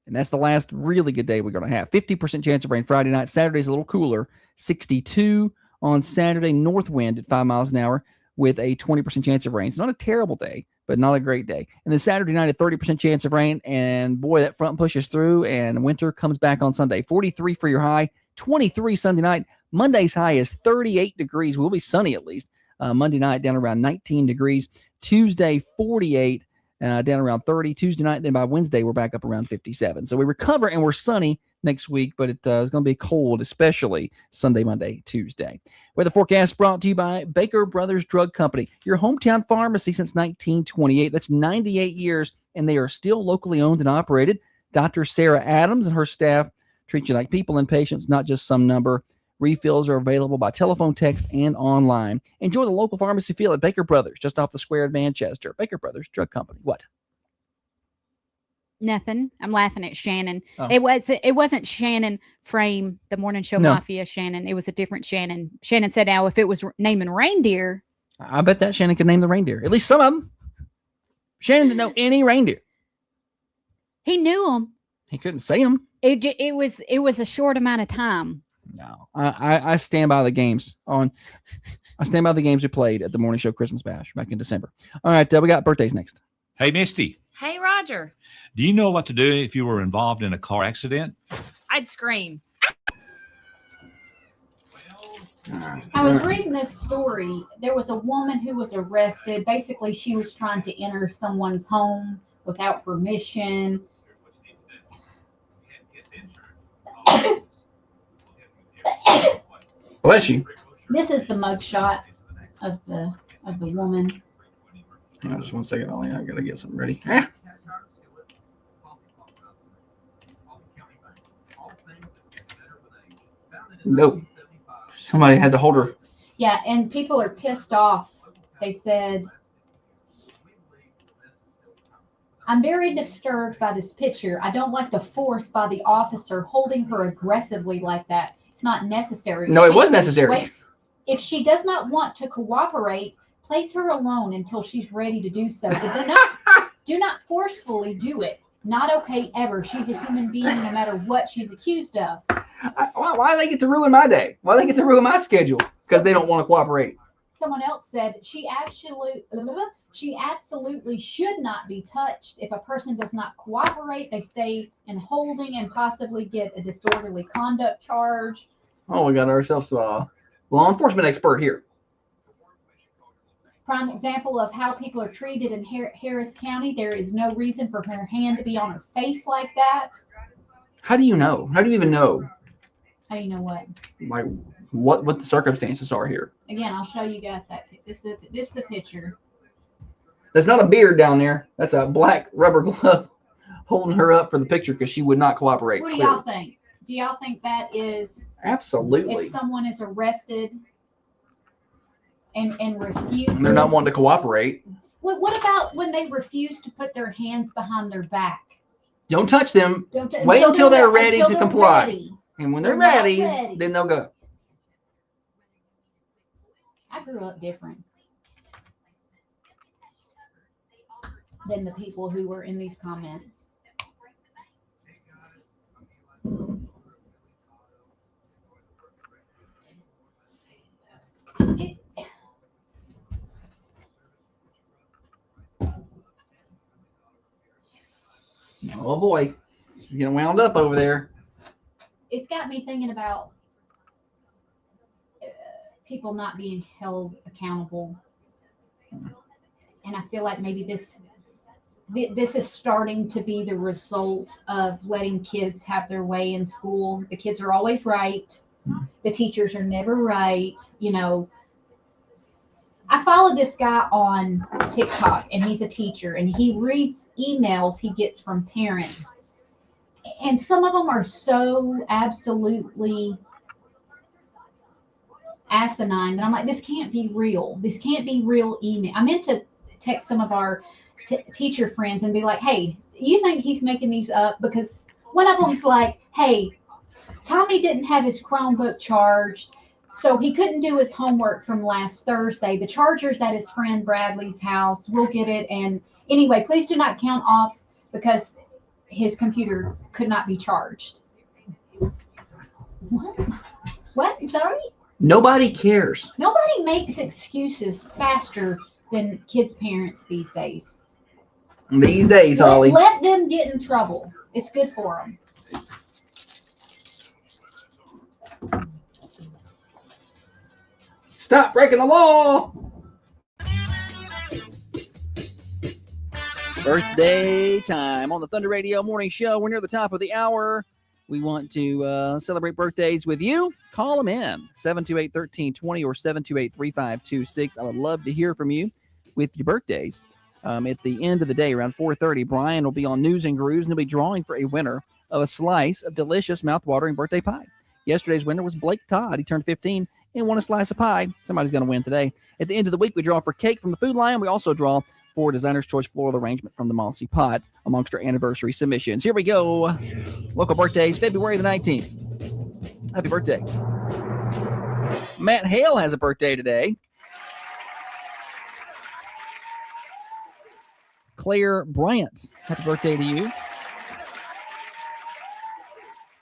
And that's the last really good day we're going to have. 50% chance of rain Friday night. Saturday's a little cooler. 62 on Saturday. North wind at 5 miles an hour with a 20% chance of rain. It's not a terrible day, but not a great day. And then Saturday night, a 30% chance of rain. And boy, that front pushes through and winter comes back on Sunday. 43 for your high, 23 Sunday night. Monday's high is 38 degrees. We'll be sunny at least. Monday night down around 19 degrees. Tuesday, 48, down around 30. Tuesday night, then by Wednesday, we're back up around 57. So we recover and we're sunny next week, but it's going to be cold, especially Sunday, Monday, Tuesday. Weather forecast brought to you by Baker Brothers Drug Company, your hometown pharmacy since 1928. That's 98 years, and they are still locally owned and operated. Dr. Sarah Adams and her staff treat you like people and patients, not just some number. Refills are available by telephone, text, and online. Enjoy the local pharmacy feel at Baker Brothers, just off the square in Manchester. Baker Brothers Drug Company. What? Nothing. I'm laughing at Shannon. Oh. It wasn't Shannon Frame, the morning show Mafia Shannon. It was a different Shannon. Shannon said now if it was naming reindeer. I bet that Shannon could name the reindeer. At least some of them. Shannon didn't know any reindeer. He knew them. He couldn't say them. It was a short amount of time. No, I stand by the games I stand by the games we played at the morning show Christmas Bash back in December. All right, we got birthdays next. Hey, Misty, Hey, Roger. do you know what to do if you were involved in a car accident? I'd scream. I was reading this story. There was a woman who was arrested. Basically, she was trying to enter someone's home without permission. Bless you. This is the mugshot of the woman. Just 1 second, Ollie. I gotta get something ready. Nope. Somebody had to hold her. Yeah, and people are pissed off. They said, I'm very disturbed by this picture. I don't like the force by the officer holding her aggressively like that. It's not necessary. No, it was necessary. Wait, if she does not want to cooperate, place her alone until she's ready to do so. But do not forcefully do it. Not okay ever. She's a human being no matter what she's accused of. Why do they get to ruin my day? Why do they get to ruin my schedule? Because they don't want to cooperate. Someone else said she absolutely should not be touched. If a person does not cooperate, they stay in holding and possibly get a disorderly conduct charge. Oh, we got ourselves a law enforcement expert here. Prime example of how people are treated in Harris County. There is no reason for her hand to be on her face like that. How do you know? How do you even know? How do you know what? Like what the circumstances are here? Again, I'll show you guys that. This is the picture. That's not a beard down there. That's a black rubber glove holding her up for the picture because she would not cooperate. What do y'all think? Do y'all think that is absolutely? If someone is arrested and refuses, they're not wanting to cooperate. What about when they refuse to put their hands behind their back? Don't touch them. Wait until they're ready to comply. Ready. And when they're ready, then they'll go. I grew up different than the people who were in these comments. Oh boy, she's getting wound up over there. It's got me thinking about people not being held accountable, and I feel like maybe this is starting to be the result of letting kids have their way in school. The kids are always right. The teachers are never right. I follow this guy on TikTok, and he's a teacher, and he reads emails he gets from parents. And some of them are so absolutely asinine that I'm like, this can't be real. This can't be real email. I meant to text some of our teacher friends and be like, hey, you think he's making these up? Because one of them's like, hey, Tommy didn't have his Chromebook charged, so he couldn't do his homework from last Thursday. The charger's at his friend Bradley's house. We'll get it. And anyway, please do not count off because his computer could not be charged. What? I'm sorry? Nobody cares. Nobody makes excuses faster than kids' parents these days. These days, Holly. Let them get in trouble. It's good for them. Stop breaking the law. Birthday time on the Thunder Radio Morning Show. We're near the top of the hour. We want to celebrate birthdays with you. Call them in, 728-1320 or 728-3526. I would love to hear from you with your birthdays. At the end of the day, around 4:30, Brian will be on News and Grooves and he'll be drawing for a winner of a slice of delicious, mouth-watering birthday pie. Yesterday's winner was Blake Todd. He turned 15 and won a slice of pie. Somebody's going to win today. At the end of the week, we draw for cake from the Food Lion. We also draw for Designer's Choice Floral Arrangement from the Mossy Pot amongst our anniversary submissions. Here we go. Local birthdays, February the 19th. Happy birthday. Matt Hale has a birthday today. Claire Bryant, happy birthday to you.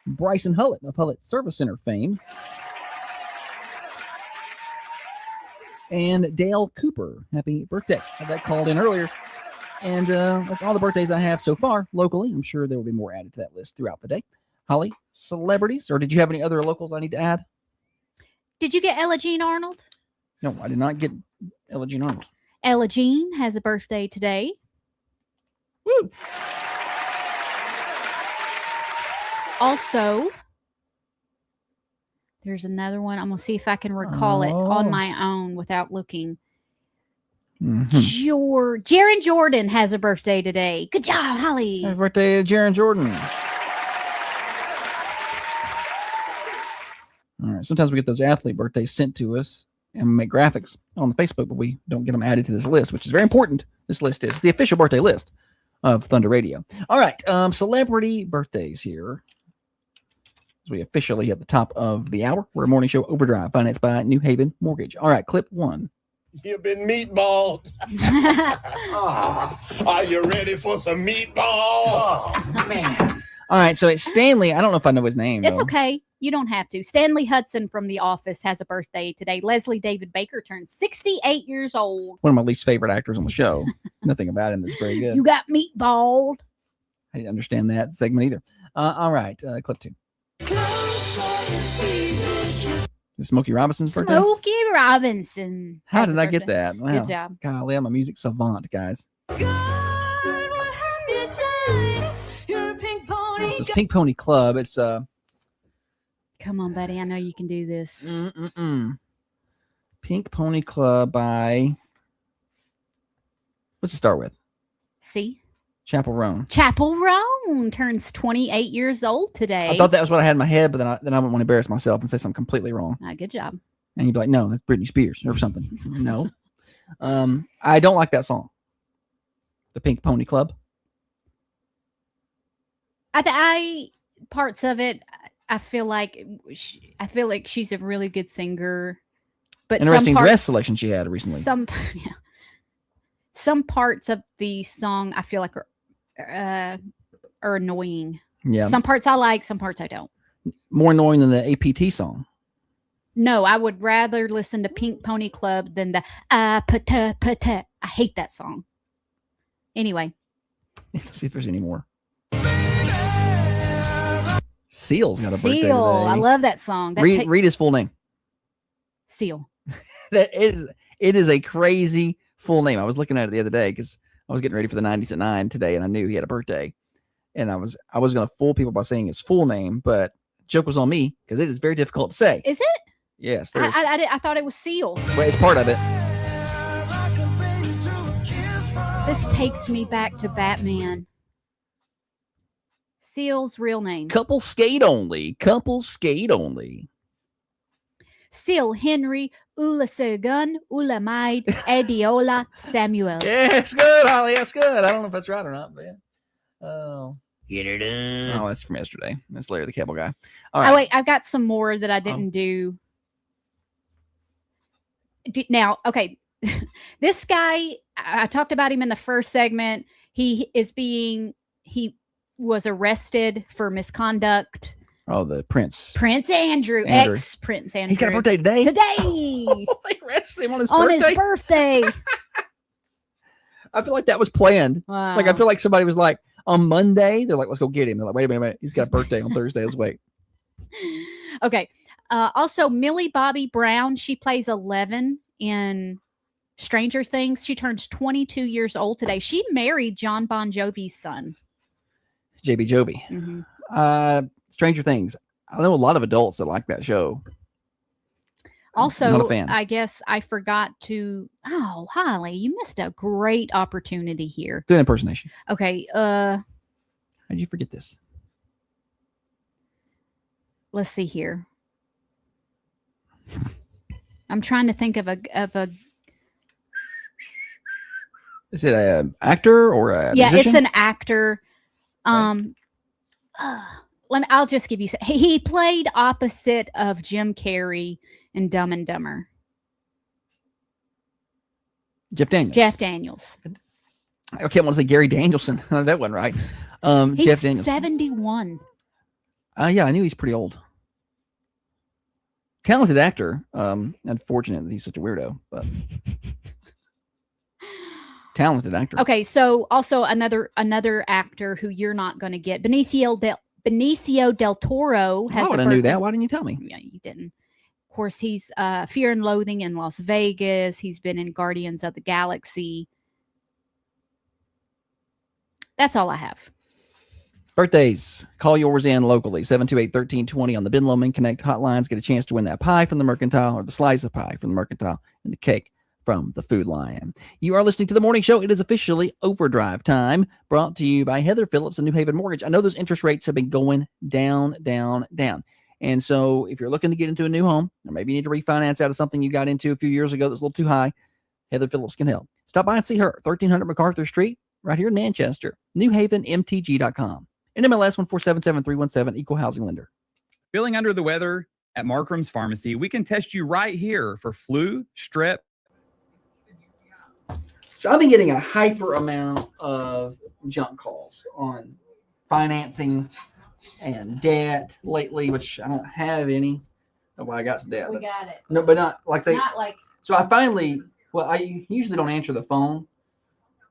Bryson Hullett of Hullett Service Center fame. And Dale Cooper, happy birthday. Had that called in earlier. And that's all the birthdays I have so far locally. I'm sure there will be more added to that list throughout the day. Holly, celebrities, or did you have any other locals I need to add? Did you get Ella Jean Arnold? No, I did not get Ella Jean Arnold. Ella Jean has a birthday today. Woo! Also, there's another one. I'm going to see if I can recall it on my own without looking. Jaron Jordan has a birthday today. Good job, Holly. Happy birthday to Jaron Jordan. All right. Sometimes we get those athlete birthdays sent to us and we make graphics on the Facebook, but we don't get them added to this list, which is very important. This list is the official birthday list of Thunder Radio. All right. Celebrity birthdays here. As we officially hit the top of the hour. We're a morning show overdrive financed by New Haven Mortgage. All right. Clip one. You've been meatballed. Are you ready for some meatball? Oh, man. All right. So it's Stanley. I don't know if I know his name. It's though. okay. You don't have to. Stanley Hudson from The Office has a birthday today. Leslie David Baker turned 68 years old. One of my least favorite actors on the show. Nothing about him that's very good. You got meatballed. I didn't understand that segment either. All right. Clip two. Smokey Robinson's birthday? Smokey Robinson. How did I get that? Wow. Good job. Golly, I'm a music savant, guys. This is Pink Pony Club. It's Come on, buddy. I know you can do this. Pink Pony Club by, what's it start with? See? Chapel Roan. Chapel Roan turns 28 years old today. I thought that was what I had in my head, but then I wouldn't want to embarrass myself and say something completely wrong. Good job. And you'd be like, no, that's Britney Spears or something. No. I don't like that song. The Pink Pony Club. I parts of it, I feel like she's a really good singer. But interesting dress selection she had recently. Some parts of the song I feel like are annoying. Yeah. Some parts I like, some parts I don't. More annoying than the APT song. No, I would rather listen to Pink Pony Club than the I hate that song. Anyway. Let's see if there's any more. Seal's got a birthday today. Seal. I love that song. Read his full name. Seal. It is a crazy full name. I was looking at it the other day because I was getting ready for the 90s at 9 today, and I knew he had a birthday. And I was going to fool people by saying his full name, but Joke was on me because it is very difficult to say. Is it? Yes, there's, I thought it was Seal. well, it's part of it. This takes me back to Batman. Seal's real name. Couple skate only. Couple skate only. Seal Henry Ulasegun Ulamaid Adiola Samuel. Yeah, it's good, Holly. That's good. I don't know if that's right or not, but yeah. Oh. Get her done. Oh, that's from yesterday. That's Larry the Cable Guy. All right. Oh, wait, I've got some more that I didn't do. Now, okay. This guy, I talked about him in the first segment. He was arrested for misconduct. Oh, the Prince. Prince Andrew. Ex-Prince Andrew. He's got a birthday today? Today. They arrested him on his birthday. I feel like that was planned. Wow. Like, I feel like somebody was like, on Monday, they're like, let's go get him. They're like, wait a minute. He's got a birthday on Thursday. Let's wait. Okay. Also, Millie Bobby Brown, she plays 11 in Stranger Things. She turns 22 years old today. She married John Bon Jovi's son. JB Jovi. Mm-hmm. Stranger Things. I know a lot of adults that like that show. Also, not a fan. I guess I forgot to. Oh, Holly, you missed a great opportunity here. Do an impersonation. Okay. How'd you forget this? Let's see here. I'm trying to think of a. Is it an actor or a musician? It's an actor. I'll just give you. He played opposite of Jim Carrey in Dumb and Dumber. Jeff Daniels. Jeff Daniels. Okay, I want to say Gary Danielson. That wasn't right. He's Jeff Daniels. 71. Yeah, I knew he's pretty old. Talented actor. Unfortunate that he's such a weirdo, but talented actor. Okay, so also another actor who you're not going to get, Benicio del Toro. I would have knew that. Why didn't you tell me? Yeah, you didn't. Of course, he's Fear and Loathing in Las Vegas. He's been in Guardians of the Galaxy. That's all I have. Birthdays. Call yours in locally. 728-1320 on the Ben Lomond Connect hotlines. Get a chance to win that pie from the Mercantile or the slice of pie from the Mercantile and the cake from the Food Lion. You are listening to the morning show. It is officially overdrive time, brought to you by Heather Phillips and New Haven Mortgage. I know those interest rates have been going down, down, down. And so if you're looking to get into a new home, or maybe you need to refinance out of something you got into a few years ago that's a little too high, Heather Phillips can help. Stop by and see her, 1300 MacArthur Street, right here in Manchester, newhavenmtg.com. NMLS 1477317, equal housing lender. Feeling under the weather? At Markram's Pharmacy, we can test you right here for flu, strep. So I've been getting a hyper amount of junk calls on financing and debt lately, which I don't have any. Oh, well, I got some debt. We got it. No, but not like they. Not like. So I finally, I usually don't answer the phone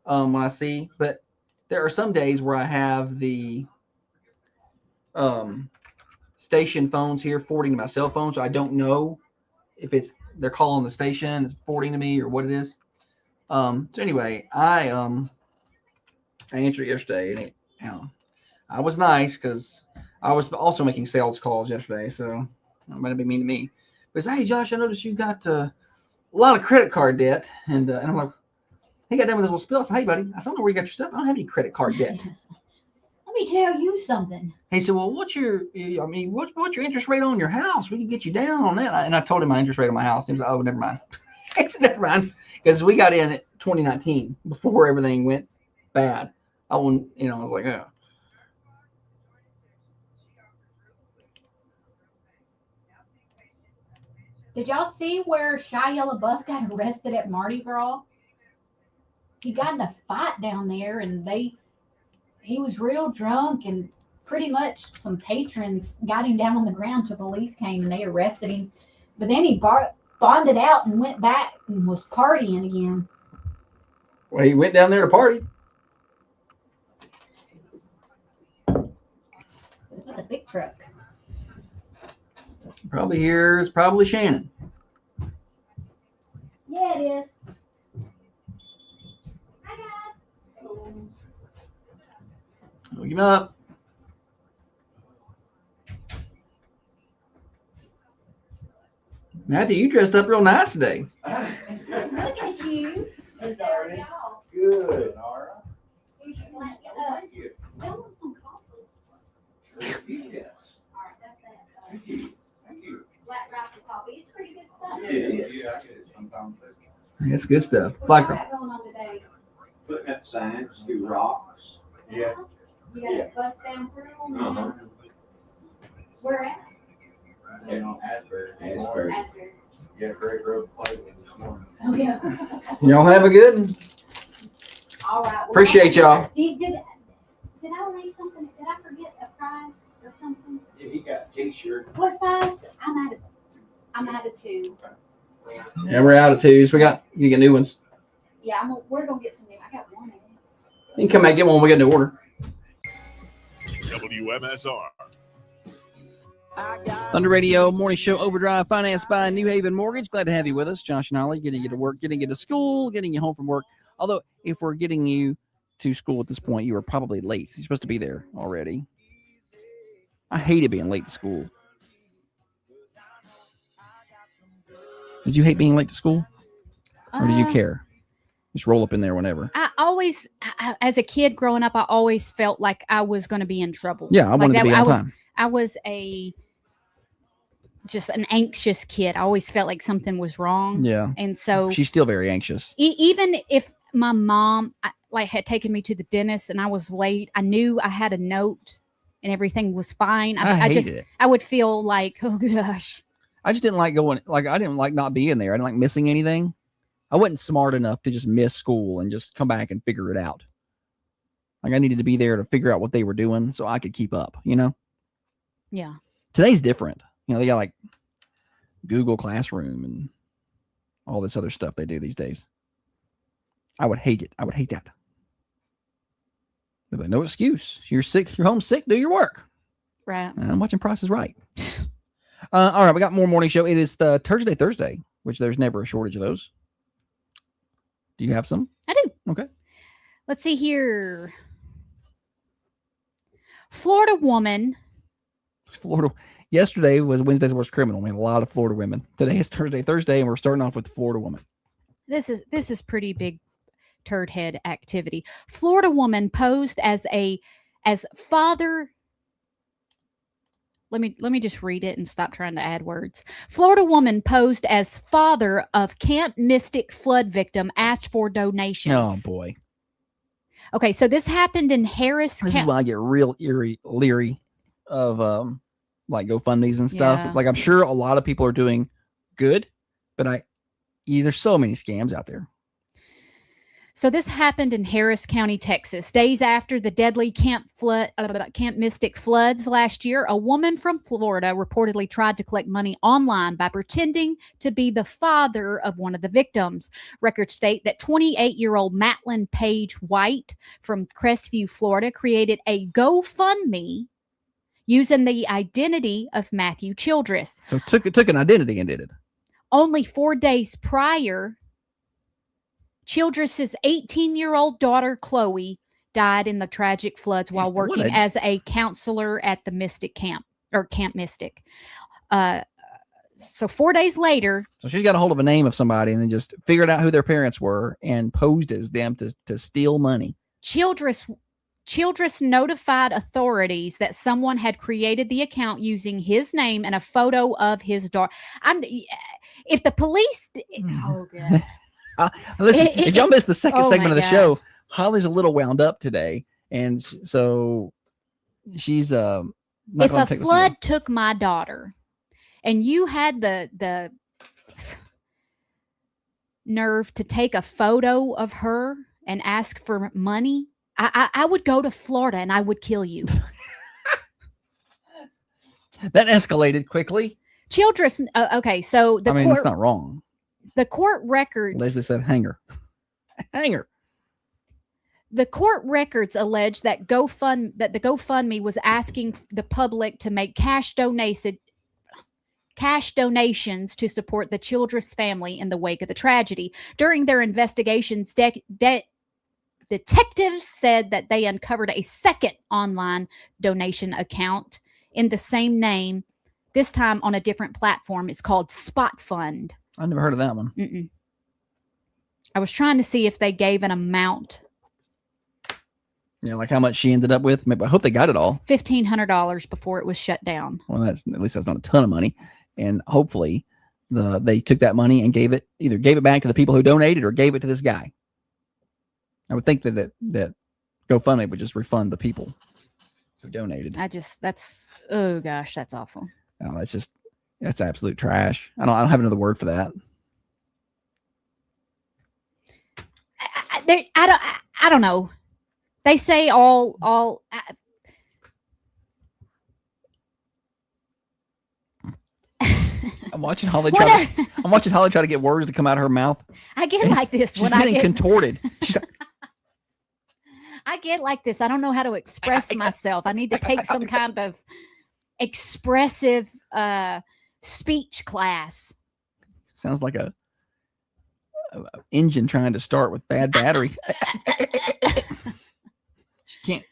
when I see, but there are some days where I have the station phones here forwarding to my cell phone, so I don't know if they're calling the station, it's forwarding to me or what it is. So anyway, I answered yesterday, and I was nice because I was also making sales calls yesterday, so that might be mean to me. But hey, Josh, I noticed you got a lot of credit card debt, and I'm like, he got done with his little spill. I said, hey, buddy, I don't know where you got your stuff. I don't have any credit card debt. Let me tell you something. He said, well, what's your interest rate on your house? We can get you down on that. And I told him my interest rate on my house. He was like, oh, never mind. I said, never mind. Because we got in at 2019 before everything went bad. I was like, oh. Did y'all see where Shia LaBeouf got arrested at Mardi Gras? He got in a fight down there, and he was real drunk, and pretty much some patrons got him down on the ground till police came and they arrested him. But then he bonded out and went back and was partying again. Well, he went down there to party. That's a big truck. Probably here is probably Shannon. Yeah, it is. Look him up. Matthew, you dressed up real nice today. Look at you. Hey, Darby. Good. All right. Thank you. Y'all want some coffee? Yes. All right, that's that. Thank you. Thank you. Black rice coffee. It's pretty good stuff. Yeah, it is. Yeah, I get it sometimes. That's good stuff. What Like, you got going on today? Putting up signs through rocks. Yeah. You got to bust down through them? Uh-huh. Where at? And on Asbury. Asbury. Asbury. Yeah, Greg Road played with this morning. Oh, yeah. y'all have a good one. All right. Well, Appreciate y'all. Did I leave something? Did I forget a prize or something? Yeah, he got a t-shirt. What size? I'm out of 2. Yeah, we're out of 2s. You get new ones. Yeah, we're gonna get some new. I got 1 in it. You can come back and get one when we get a new order. WMSR. Thunder Radio Morning Show Overdrive, financed by New Haven Mortgage. Glad to have you with us. Josh and Ollie, getting you to work, getting you to school, getting you home from work. Although, if we're getting you to school at this point, you are probably late. You're supposed to be there already. I hated being late to school. Did you hate being late to school? Or did you care? Just roll up in there whenever. As a kid growing up, I always felt like I was going to be in trouble. Yeah, I wanted to be on time. I was just an anxious kid. I always felt like something was wrong. Yeah. And so she's still very anxious. Even if my mom had taken me to the dentist and I was late, I knew I had a note and everything was fine. I would feel like, oh gosh. I just didn't like going, I didn't like not being there. I didn't like missing anything. I wasn't smart enough to just miss school and just come back and figure it out. Like I needed to be there to figure out what they were doing so I could keep up, Yeah. Today's different. They got like Google Classroom and all this other stuff they do these days. I would hate it. I would hate that. They'd be like, no excuse. You're sick. You're homesick. Do your work. Right. I'm watching Price is Right. All right. We got more morning show. It is the Thursday, which there's never a shortage of those. Do you have some? I do. Okay. Let's see here. Florida woman. Yesterday was Wednesday's Worst Criminal. We had a lot of Florida women. Today is Thursday, and we're starting off with the Florida woman. This is pretty big turd head activity. Florida woman posed as father. Let me just read it and stop trying to add words. Florida woman posed as father of Camp Mystic flood victim asked for donations. Oh boy. Okay, so this happened in Harris. This is why I get real leery of like GoFundMe's and stuff. Yeah. Like I'm sure a lot of people are doing good, but there's so many scams out there. So this happened in Harris County, Texas. Days after the deadly Camp Mystic floods last year, a woman from Florida reportedly tried to collect money online by pretending to be the father of one of the victims. Records state that 28-year-old Matlin Page White from Crestview, Florida, created a GoFundMe using the identity of Matthew Childress. So took an identity and did it. Only 4 days prior, Childress's 18-year-old daughter, Chloe, died in the tragic floods while working as a counselor at the Mystic Camp, or Camp Mystic. So 4 days later. So she's got a hold of a name of somebody and then just figured out who their parents were and posed as them to steal money. Childress notified authorities that someone had created the account using his name and a photo of his daughter. If the police... Oh, God. Listen, if y'all missed the second segment of the show, Holly's a little wound up today, and so she's not if a flood took my daughter, and you had the nerve to take a photo of her and ask for money, I would go to Florida and I would kill you. That escalated quickly. Childress. Okay, so it's not wrong. The court records. Leslie said, "Hanger." The court records allege that the GoFundMe was asking the public to make cash donations to support the Childress family in the wake of the tragedy. During their investigations, detectives said that they uncovered a second online donation account in the same name This time on a different platform. It's called Spot Fund. I never heard of that one. Mm-mm. I was trying to see if they gave an amount. Yeah, like how much she ended up with. Maybe, I hope they got it all. $1,500 before it was shut down. Well, at least that's not a ton of money. And hopefully they took that money and either gave it back to the people who donated or gave it to this guy. I would think that GoFundMe would just refund the people who donated. Oh gosh, that's awful. Oh, that's absolute trash. I don't have another word for that. I don't know. They say all I'm watching Holly try to get words to come out of her mouth. I get like this She's getting contorted. I get like this. I don't know how to express myself. I need to take some kind of expressive speech class. Sounds like a engine trying to start with bad battery. She can't.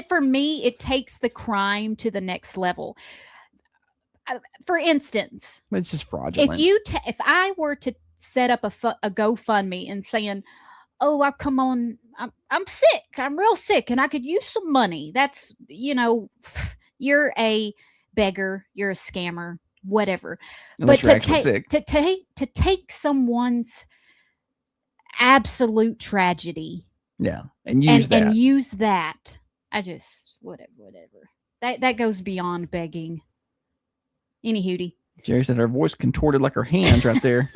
For me, it takes the crime to the next level. For instance, it's just fraudulent. If I were to set up a GoFundMe and saying, "Oh, I come on, I'm sick. I'm real sick, and I could use some money." That's you're a beggar, you're a scammer, whatever. Unless but you're actually sick. to take someone's absolute tragedy, and use that, I just whatever. That goes beyond begging. Any hootie. Jerry said her voice contorted like her hands right there.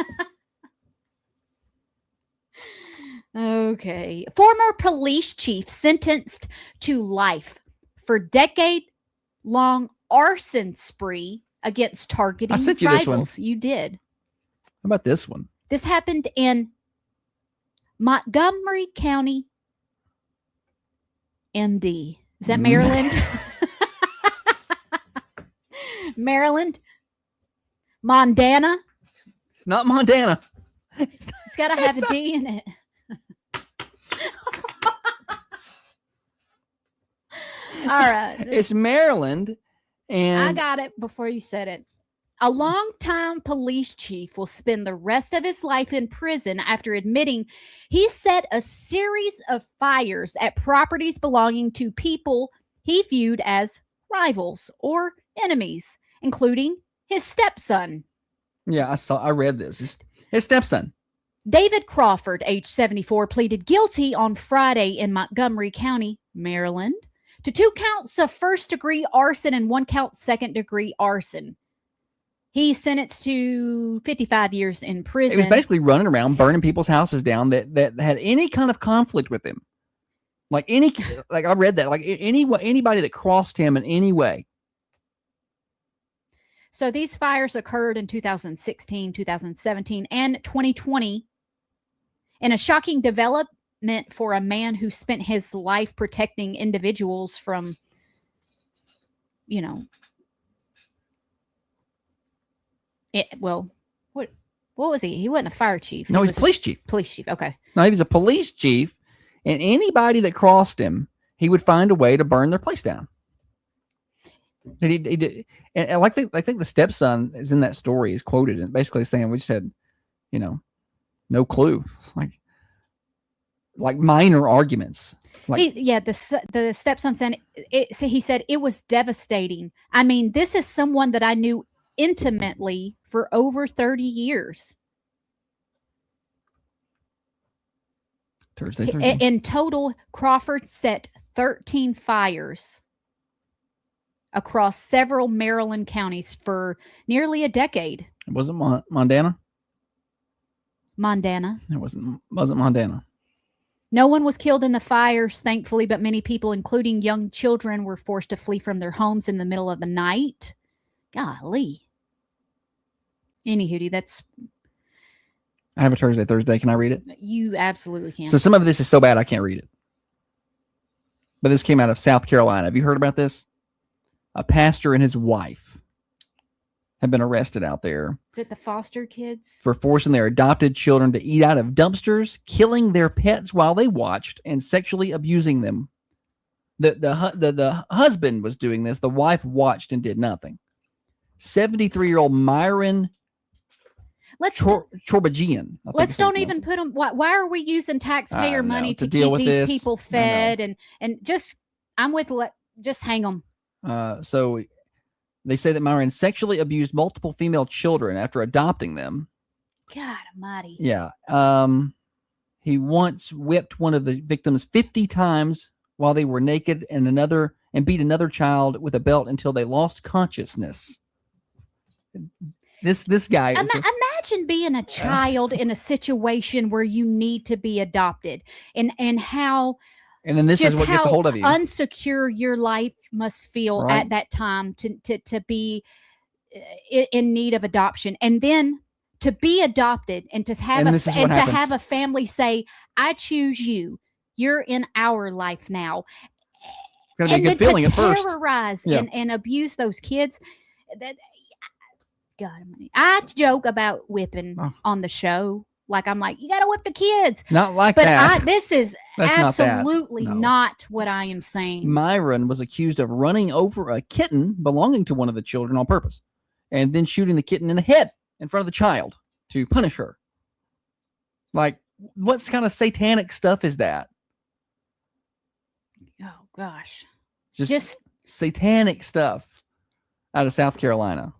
Okay. Former police chief sentenced to life for decade-long arson spree against targeting I sent you rivals. this one. You did. How about this one? This happened in Montgomery County, MD. Is that Maryland? Maryland? Montana? It's not Montana. It's got to have a D in it. All right. It's Maryland. And I got it before you said it. A longtime police chief will spend the rest of his life in prison after admitting he set a series of fires at properties belonging to people he viewed as rivals or enemies, including his stepson. Yeah, I read this. His stepson. David Crawford, age 74, pleaded guilty on Friday in Montgomery County, Maryland, to 2 counts of first-degree arson and 1 count second-degree arson. He's sentenced to 55 years in prison. He was basically running around burning people's houses down that had any kind of conflict with him. Like I read that, like anybody that crossed him in any way. So these fires occurred in 2016, 2017, and 2020 in a shocking development for a man who spent his life protecting individuals from, what was he? He wasn't a fire chief. No, he's a police chief. Police chief, okay. No, he was a police chief, and anybody that crossed him, he would find a way to burn their place down. And he did, and I think the stepson is in that story is quoted and basically saying we just had, no clue, like minor arguments. The stepson said he said it was devastating. I mean, this is someone that I knew intimately for over 30 years. Thursday. In total, Crawford set 13 fires across several Maryland counties for nearly a decade. It wasn't Montana? Montana. It wasn't Montana. No one was killed in the fires, thankfully, but many people, including young children, were forced to flee from their homes in the middle of the night. Golly. Anywho, that's... I have a Thursday. Can I read it? You absolutely can. So some of this is so bad I can't read it. But this came out of South Carolina. Have you heard about this? A pastor and his wife have been arrested out there. Is it the foster kids? For forcing their adopted children to eat out of dumpsters, killing their pets while they watched, and sexually abusing them. The husband was doing this. The wife watched and did nothing. 73-year-old Myron Chorbajian. Let's don't even put them. Why are we using taxpayer money to deal keep with these this? people fed and just? I'm with just hang them. So they say that Myron sexually abused multiple female children after adopting them. God Almighty. Yeah. He once whipped one of the victims 50 times while they were naked and beat another child with a belt until they lost consciousness. This guy is imagine being a child in a situation where you need to be adopted and how and then this is what gets a hold of you. Unsecure your life must feel at that time to be in need of adoption, and then to be adopted and to have have a family say, "I choose you. You're in our life now." It's gonna be a good feeling at first. Terrorize and abuse those kids. God, I joke about whipping on the show. Like I'm like, you got to whip the kids. Not like that. But this is absolutely not, not what I am saying. Myron was accused of running over a kitten belonging to one of the children on purpose, and then shooting the kitten in the head in front of the child to punish her. Like, what kind of satanic stuff is that? Oh gosh, just satanic stuff out of South Carolina.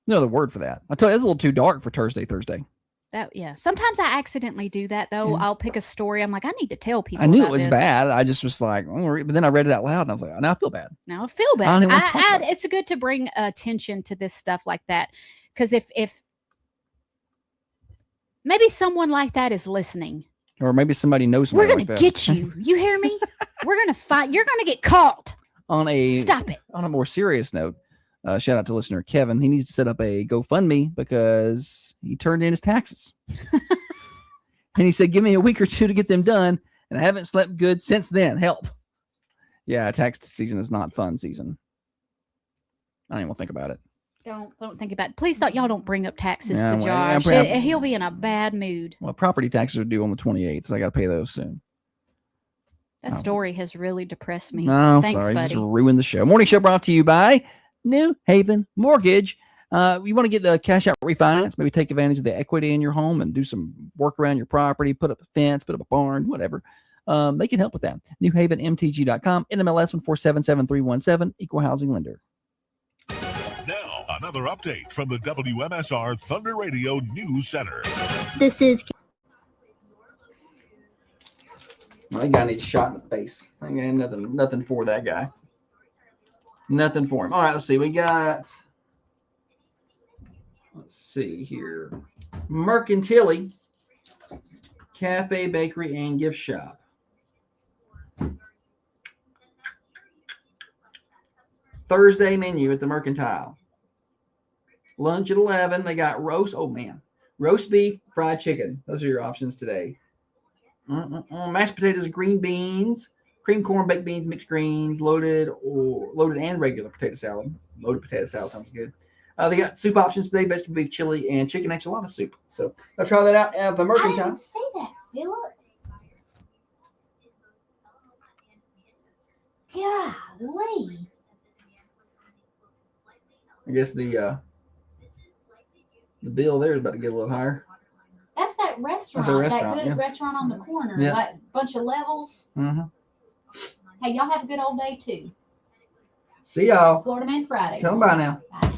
No other word for that. I tell you, it's a little too dark for Thursday. Sometimes I accidentally do that though. I'll pick a story. I'm like, I need to tell people. I knew it was bad. I just was like, but then I read it out loud and I was like, now I feel bad. Now I feel bad. It's good to bring attention to this stuff like that, because if maybe someone like that is listening, or maybe somebody knows, we're gonna get you. You hear me? We're gonna fight. You're gonna get caught. Stop it. On a more serious note. Shout out to listener Kevin. He needs to set up a GoFundMe because he turned in his taxes. And he said, give me a week or two to get them done. And I haven't slept good since then. Help. Yeah, tax season is not fun season. I don't even want to think about it. Don't think about it. Please y'all don't bring up taxes to well, Josh. He'll be in a bad mood. Well, property taxes are due on the 28th, so I got to pay those soon. That story has really depressed me. No, Thanks, sorry, buddy. just ruined the show. Morning show brought to you by New Haven Mortgage. You want to get a cash out refinance, maybe take advantage of the equity in your home and do some work around your property, put up a fence, put up a barn, whatever. They can help with that. NewHavenMTG.com, NMLS 1477317, equal housing lender. Now, another update from the WMSR Thunder Radio News Center. This is... Well, that guy needs a shot in the face. I ain't nothing for that guy. Nothing for him. All right, let's see. We got, let's see here. Mercantile Cafe, Bakery, and Gift Shop. Thursday menu at the Mercantile. Lunch at 11. They got roast beef, fried chicken. Those are your options today. Mashed potatoes, green beans, cream corn, baked beans, mixed greens, loaded and regular potato salad. Loaded potato salad sounds good. They got soup options today: vegetable beef, chili, and chicken enchilada soup. So I'll try that out at the Mercantile. I didn't say that, Philip. Golly. I guess the bill there is about to get a little higher. That's that restaurant, that good restaurant on the corner, like bunch of levels. Mm-hmm. Hey, y'all have a good old day too. See y'all. Florida Man Friday. Tell them bye now. Bye.